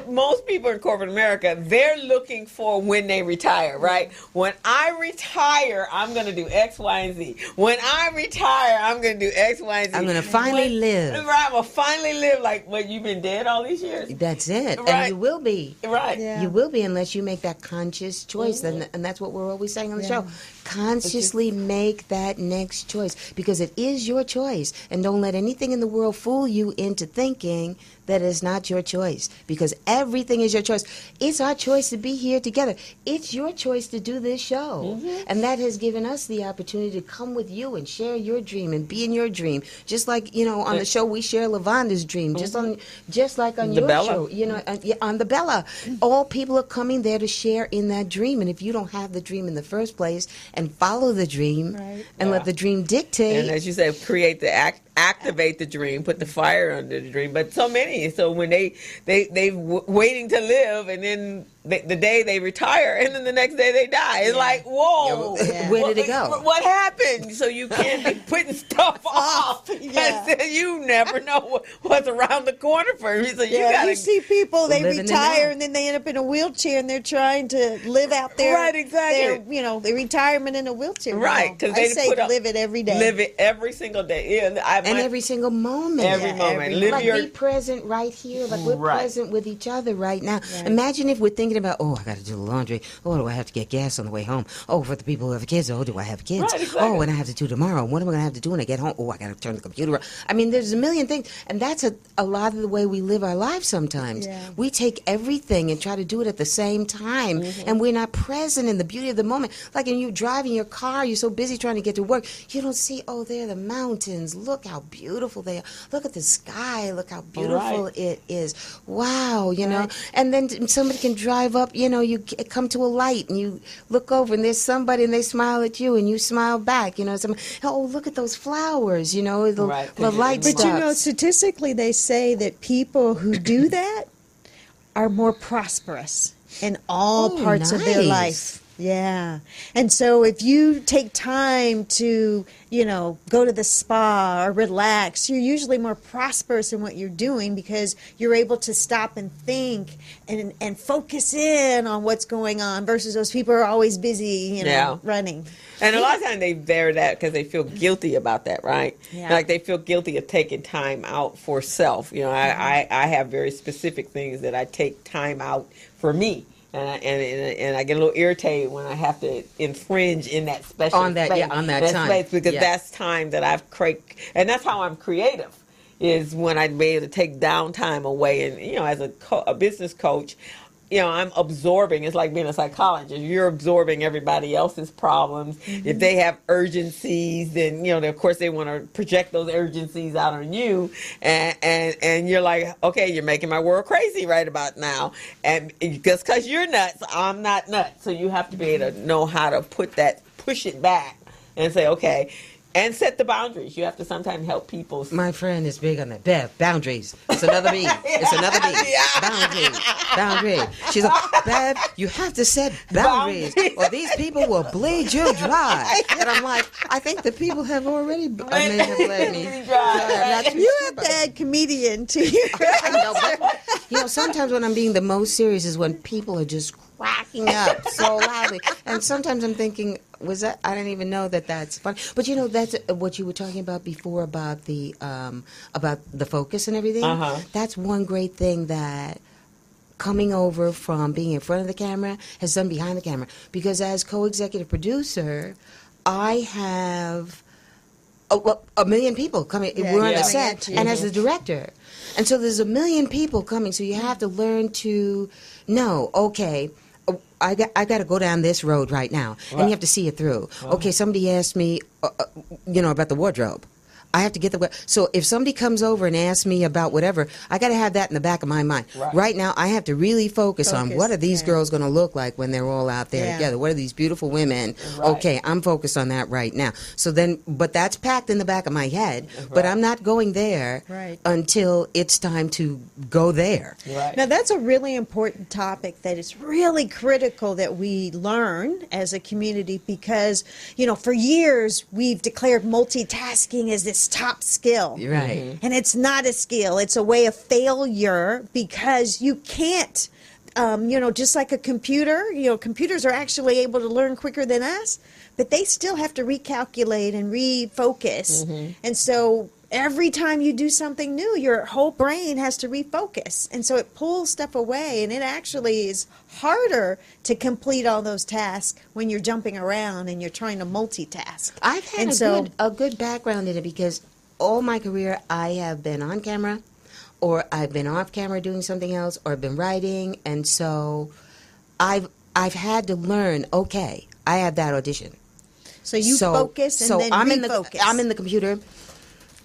most people in corporate America, they're looking for when they retire, right? When I retire, I'm going to do X, Y, and Z. When I retire, I'm going to do X, Y, and Z. I'm going to finally live. Right, I'm going to finally live like, you've been dead all these years? That's it. Right. And you will be. Right. Yeah. You will be unless you make that conscious choice. And that's what we're always saying on the show. Consciously make that next choice, because it is your choice. And don't let anything in the world fool you into thinking that is not your choice, because everything is your choice. It's our choice to be here together. It's your choice to do this show. And that has given us the opportunity to come with you and share your dream and be in your dream. Just like, on the show we share Lavanda's dream, just like on The your Bella. show, on the Bella. All people are coming there to share in that dream. And if you don't have the dream in the first place and follow the dream and let the dream dictate. And as you say, activate the dream, put the fire under the dream. But so many, so when they waiting to live, and then the day they retire, and then the next day they die. It's like, whoa, where did it go? What happened? So you can't be putting stuff off. You never know what's around the corner for you. So you see people, they live in the retire now. and then they end up in a wheelchair and they're trying to live out their, Right, exactly. their retirement in a wheelchair. Right, because they I say put up- live it every day. live it every single day. Yeah, And every single moment. Every moment. Live Like your be present right here. Like we're Right. present with each other right now. Imagine if we're thinking about, I got to do the laundry. Oh, do I have to get gas on the way home? Oh, for the people who have kids. Oh, do I have kids? Right, exactly. Oh, and I have to do tomorrow. What am I going to have to do when I get home? Oh, I got to turn the computer on. I mean, there's a million things. And that's a lot of the way we live our lives sometimes. Yeah. We take everything and try to do it at the same time. And we're not present in the beauty of the moment. Like when you're driving your car, you're so busy trying to get to work, you don't see, there are the mountains. Look how beautiful they are. Look at the sky. Look how beautiful it is. Wow, And then somebody can drive up, you come to a light and you look over and there's somebody and they smile at you and you smile back, look at those flowers, the light But stuff. statistically, they say that people who do that are more prosperous in all parts of their nice. life. Yeah. And so if you take time to, go to the spa or relax, you're usually more prosperous in what you're doing because you're able to stop and think and focus in on what's going on versus those people who are always busy, running. And a lot of times they bear that because they feel guilty about that, right? Yeah. Like they feel guilty of taking time out for self. I have very specific things that I take time out for me. And I get a little irritated when I have to infringe in that special On that time. space because Yeah. that's time that I've created, and that's how I'm creative. Is when I'd be able to take downtime away, and as a business coach, I'm absorbing. It's like being a psychologist. You're absorbing everybody else's problems. If they have urgencies, then of course they want to project those urgencies out on you, and you're like, okay, you're making my world crazy right about now, and just because you're nuts, I'm not nuts. So you have to be able to know how to push it back, and say, okay. And set the boundaries. You have to sometimes help people. My friend is big on that. Bev, boundaries. It's another B. It's another B. Boundaries. She's like, Bev, you have to set boundaries or these people will bleed you dry. And I'm like, I think the people have already bled me dry. You have to add comedian to you. I know, but, sometimes when I'm being the most serious is when people are just cracking up so loudly. And sometimes I'm thinking, I didn't even know that's funny. But that's what you were talking about before about the focus and everything. That's one great thing that coming over from being in front of the camera has done behind the camera. Because as co-executive producer, I have a million people coming. We're on the set, and as the director. And so there's a million people coming, so you have to learn to know, okay, I got to go down this road right now, and you have to see it through. Okay, somebody asked me, about the wardrobe. I have to get the. So if somebody comes over and asks me about whatever, I got to have that in the back of my mind. Right now, I have to really focus on what are these girls going to look like when they're all out there together. What are these beautiful women? Okay, I'm focused on that right now. So then, but that's packed in the back of my head. But I'm not going there until it's time to go there. Now, that's a really important topic that is really critical that we learn as a community because, for years we've declared multitasking as this top skill. Right. And it's not a skill. It's a way of failure because you can't, just like a computer, computers are actually able to learn quicker than us, but they still have to recalculate and refocus. And so every time you do something new, your whole brain has to refocus. And so it pulls stuff away, and it actually is harder to complete all those tasks when you're jumping around and you're trying to multitask. I've had a good background in it because all my career I have been on camera or I've been off camera doing something else or I've been writing. And so I've had to learn, okay, I have that audition. So you focus and then refocus. I'm in the computer.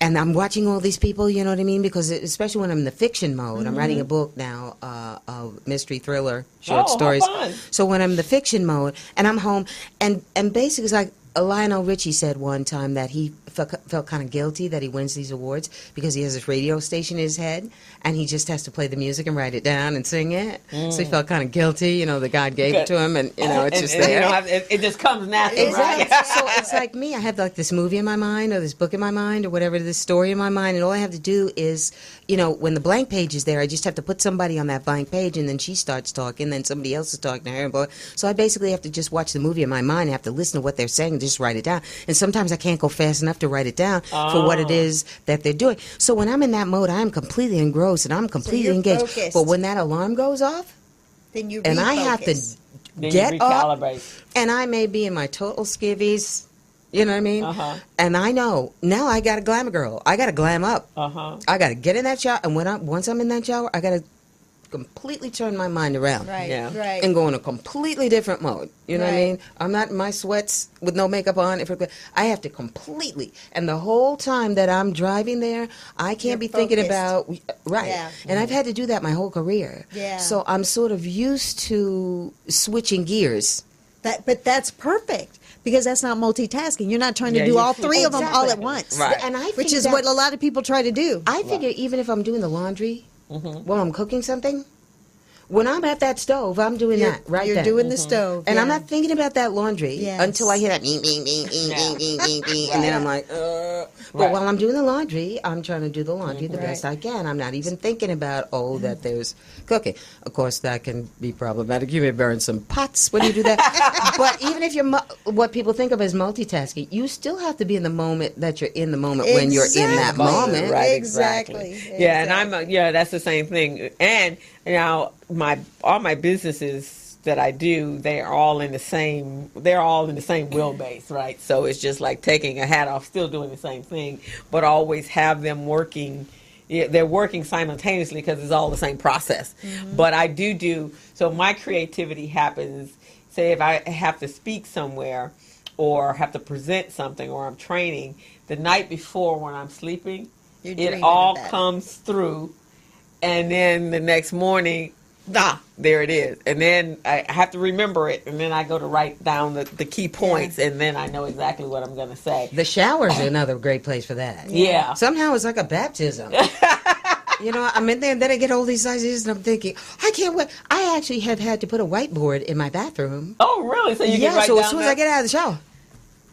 And I'm watching all these people, you know what I mean? Because especially when I'm in the fiction mode, I'm writing a book now, a mystery thriller, short stories. How fun. So when I'm in the fiction mode, and I'm home, and basically it's like Lionel Richie said one time that he felt kind of guilty that he wins these awards because he has this radio station in his head, and he just has to play the music and write it down and sing it. So he felt kind of guilty, the God gave it to him, and it's just there. It just comes naturally. Exactly. Right? So it's like me. I have like this movie in my mind or this book in my mind or whatever, this story in my mind, and all I have to do is, when the blank page is there, I just have to put somebody on that blank page, and then she starts talking, then somebody else is talking to her, and blah. So I basically have to just watch the movie in my mind. I have to listen to what they're saying and just write it down. And sometimes I can't go fast enough to write it down for what it is that they're doing. So when I'm in that mode, I'm completely engrossed and I'm completely engaged. Focused. But when that alarm goes off, then you and I have to get up, and I may be in my total skivvies, you know what I mean? And I know now I got to glam a girl. I got to glam up. I got to get in that shower, and once I'm in that shower, I got to completely turn my mind around. Right. And go in a completely different mode. You know what I mean? I'm not in my sweats with no makeup on. I have to completely, and the whole time that I'm driving there, I can't be thinking about, and I've had to do that my whole career. So I'm sort of used to switching gears. But that's perfect. Because that's not multitasking. You're not trying to do all three of them all at once. And which is what a lot of people try to do. I figure even if I'm doing the laundry while I'm cooking something, when I'm at that stove, I'm doing that right You're then. doing the stove. And I'm not thinking about that laundry until I hear that bing, bing, bing, bing, bing, bing, bing, bing, and then I'm like, But while I'm doing the laundry, I'm trying to do the laundry the best I can. I'm not even thinking about, that there's cooking. Of course, that can be problematic. You may burn some pots when you do that. But even if you're, what people think of as multitasking, you still have to be in the moment that you're in the moment when you're in that moment. Right, Exactly. Yeah, and that's the same thing. And all my businesses that I do, they're all in the same wheelbase, right? So it's just like taking a hat off, still doing the same thing, but always have them working. They're working simultaneously because it's all the same process. But I do so my creativity happens, say if I have to speak somewhere or have to present something or I'm training, the night before when I'm sleeping, it all comes through. And then the next morning, there it is. And then I have to remember it. And then I go to write down the key points. And then I know exactly what I'm going to say. The shower's another great place for that. Yeah. Somehow it's like a baptism. I'm in there and then I get all these ideas and I'm thinking, I can't wait. I actually have had to put a whiteboard in my bathroom. Oh, really? So you can write so down as soon as I get out of the shower.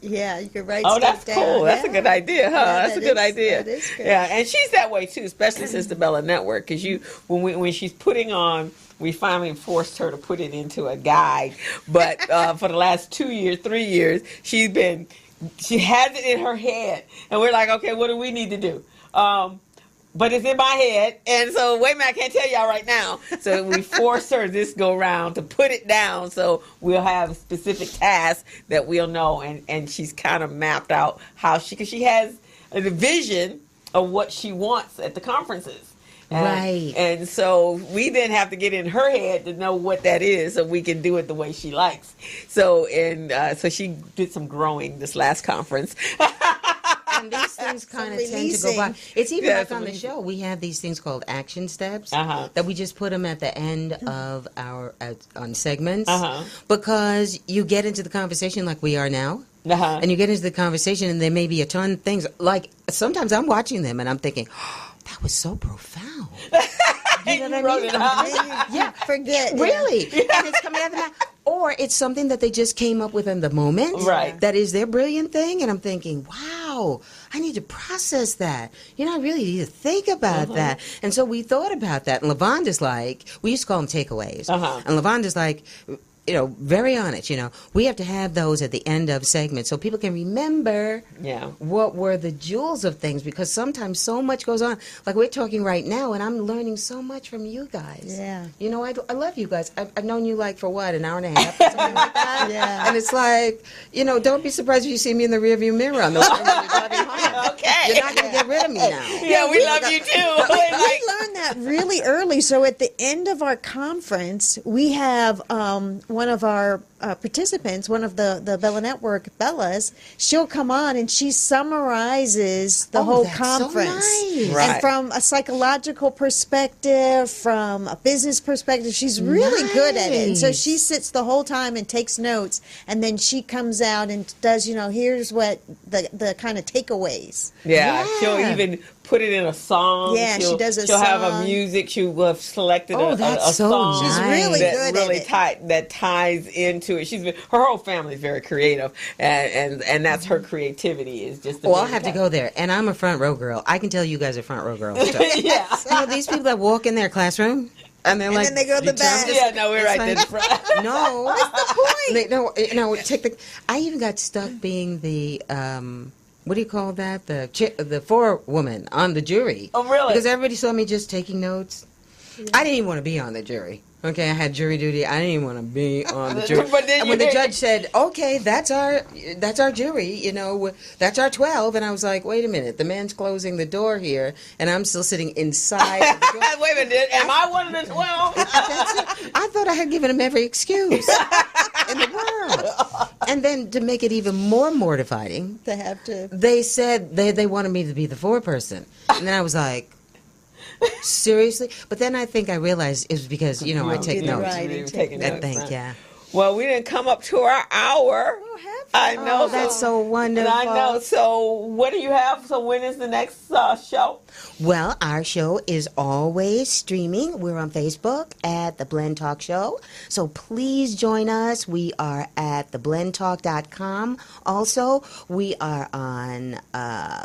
Yeah, you can write stuff stuff down. Cool. Oh, that's a good idea, huh? Yeah, that's a good idea. That is good. Yeah, and she's that way too, especially since the Bella Network. Because when she's putting on, we finally forced her to put it into a guide. But for the last 2 years, 3 years, she has it in her head, and we're like, okay, what do we need to do? But it's in my head, and so wait a minute, I can't tell y'all right now. So we forced her this go round to put it down, so we'll have specific tasks that we'll know, and she's kind of mapped out because she has a vision of what she wants at the conferences. Right. And so we then have to get in her head to know what that is so we can do it the way she likes. So so she did some growing this last conference. and these things kind of Some tend to go by. releasing. It's even Yeah, like some on the releasing. show, we have these things called action steps Uh-huh. that we just put them at the end of our on segments Uh-huh. because you get into the conversation like we are now. Uh-huh. And you get into the conversation, and there may be a ton of things. Like sometimes I'm watching them, and I'm thinking, oh, "That was so profound." You know what I wrote mean? it out. Yeah, Forget. yeah. really. And it's coming out of the mouth. Or it's something that they just came up with in the moment. Right. That is their brilliant thing, and I'm thinking, "Wow, I need to process that. You know, I really need to think about that." And so we thought about that. And Lavanda's like, we used to call them takeaways. Uh-huh. And Lavanda's like, you know, very honest, you know, we have to have those at the end of segments so people can remember Yeah. what were the jewels of things, because sometimes so much goes on. Like we're talking right now, and I'm learning so much from you guys. Yeah. You know, I love you guys. I've known you like for what, an hour and a half or something like that? Yeah. And it's like, you know, don't be surprised if you see me in the rearview mirror on the when you're driving home. Okay. You're not going to get rid of me now. Yeah, we love you too. We Like, learned that really early. So at the end of our conference, we have one of our participants, one of the Bella Network Bellas. She'll come on and she summarizes the Oh, whole that's so conference. nice. Right. And from a psychological perspective, from a business perspective, she's really good at it. And so Nice. she sits the whole time and takes notes, and then she comes out and does, you know, here's what the kind of takeaways. yeah, she'll Yeah. even put it in a song. Yeah, she does a She'll have a song. music. She will have selected Oh, a that's so song. She's really that good at really it. that ties into it. Her whole family is very creative, and that's her creativity is just. Well, I'll have to go there. And I'm a front row girl. I can tell you guys are front row girls. too. Yeah. You know, these people that walk in their classroom, and they're And like, then they go to the back. Yeah, no, we're It's right like- there in front. No, what's the point? No, take the. I even got stuck being the what do you call that? The forewoman on the jury. Oh, really? Because everybody saw me just taking notes. I didn't even want to be on the jury. Okay, I had jury duty. I didn't even want to be on the jury. But then And you when the did. judge said, "Okay, that's our jury," you know, that's our 12, and I was like, "Wait a minute, the man's closing the door here, and I'm still sitting inside." Of the door. Wait a minute, am I one of the 12? I thought I had given him every excuse in the world. And then to make it even more mortifying, To have to. they said they wanted me to be the foreperson. And then I was like, seriously? But then I think I realized it was because, you know, I take did the notes. right. You were taking I notes, think, right. yeah. Well, we didn't come up to our hour. I know. Oh, that's so wonderful. I know. So, what do you have? So, when is the next show? Well, our show is always streaming. We're on Facebook at The Blend Talk Show. So please join us. We are at theblendtalk.com. Also, we are on,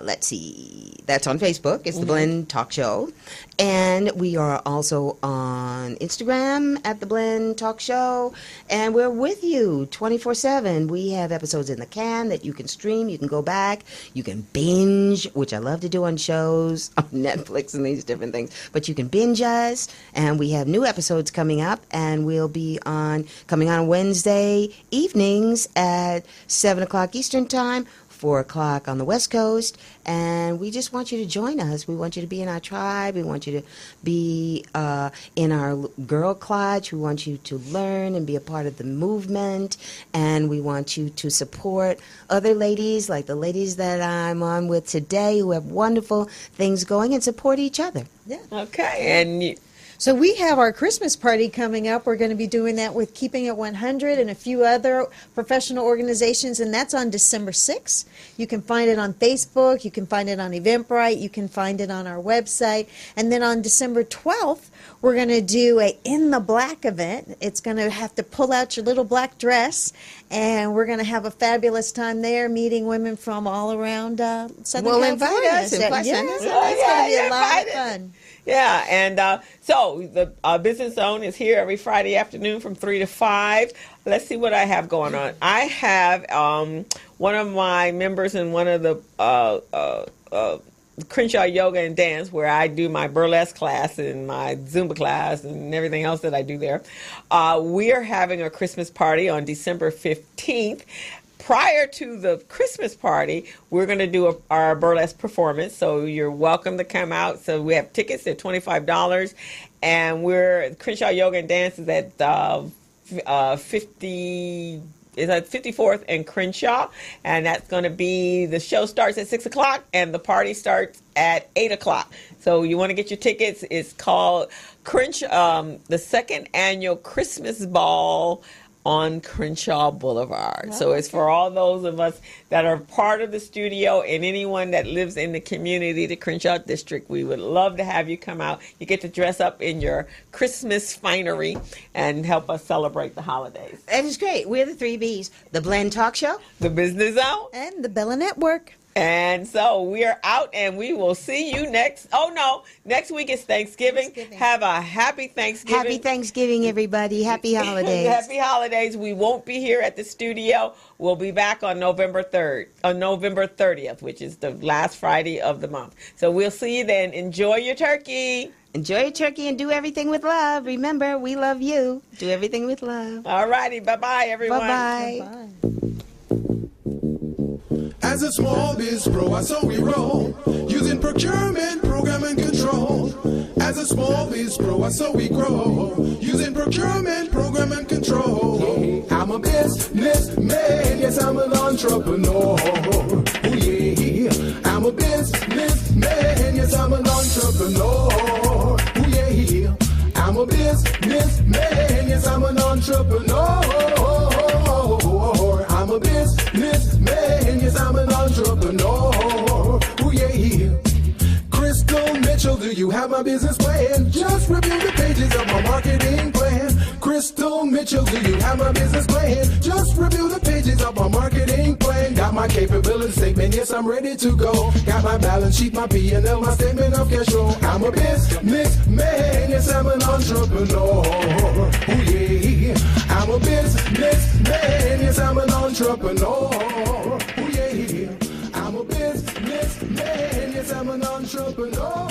let's see, that's on Facebook. It's The Blend Talk Show. And we are also on Instagram at The Blend Talk Show. And we're with you 24/7. We have episodes in the can that you can stream. You can go back. You can binge, which I love to do on shows, on Netflix and these different things. But you can binge us. And we have new episodes coming up. And we'll be coming on Wednesday evenings at 7 o'clock Eastern Time, 4 o'clock on the West Coast, and we just want you to join us. We want you to be in our tribe. We want you to be in our girl clutch. We want you to learn and be a part of the movement, and we want you to support other ladies like the ladies that I'm on with today who have wonderful things going, and support each other. Yeah. Okay. And So we have our Christmas party coming up. We're going to be doing that with Keeping It 100 and a few other professional organizations, and that's on December 6th. You can find it on Facebook. You can find it on Eventbrite. You can find it on our website. And then on December 12th, we're going to do a In the Black event. It's going to have to pull out your little black dress, and we're going to have a fabulous time there, meeting women from all around Southern Well, California. invite us. So, Invite yeah, us. so it's going to be a lot invite of us. fun. yeah, and so the Business Zone is here every Friday afternoon from 3 to 5. Let's see what I have going on. I have one of my members in one of the Crenshaw Yoga and Dance, where I do my burlesque class and my Zumba class and everything else that I do there. We are having a Christmas party on December 15th. Prior to the Christmas party, we're going to do our burlesque performance, so you're welcome to come out. So we have tickets at $25, and Crenshaw Yoga and Dance is at 50 It's at 54th and Crenshaw, and that's going to be, the show starts at 6 o'clock and the party starts at 8 o'clock. So you want to get your tickets. It's called the second annual Christmas Ball on Crenshaw Boulevard. So it's for all those of us that are part of the studio and anyone that lives in the community, the Crenshaw district. We would love to have you come out. You get to dress up in your Christmas finery and help us celebrate the holidays. That is great. We're the 3 Bs. The Blend Talk Show. The Business Zone. And the Bella Network. And so we are out, and we will see you next week is Thanksgiving. Have a happy Thanksgiving. Happy Thanksgiving, everybody. Happy holidays. Happy holidays. We won't be here at the studio. We'll be back on November 30th, which is the last Friday of the month. So we'll see you then. Enjoy your turkey. Enjoy your turkey and do everything with love. Remember, we love you. Do everything with love. All righty. Bye-bye, everyone. Bye-bye. Bye. As a small biz pro, so we roll, using procurement, program, and control. As a small biz pro, so we grow, using procurement, program, and control. I'm a businessman, yes, I'm an entrepreneur. Oh yeah, I'm a businessman, yes, I'm an entrepreneur. Oh yeah, I'm a businessman, yes, I'm an entrepreneur. I'm a businessman, yes, I'm an entrepreneur. Oh yeah. Crystal Mitchell, do you have my business plan? Just review the pages of my marketing plan. Crystal Mitchell, do you have my business plan? Just review the pages of my marketing plan. Got my capability statement, yes, I'm ready to go. Got my balance sheet, my P&L, my statement of cash flow. I'm a businessman, yes, I'm an entrepreneur. Oh yeah, I'm a businessman, yes, I'm an entrepreneur. Oh yeah, I'm a businessman, yes, I'm an entrepreneur.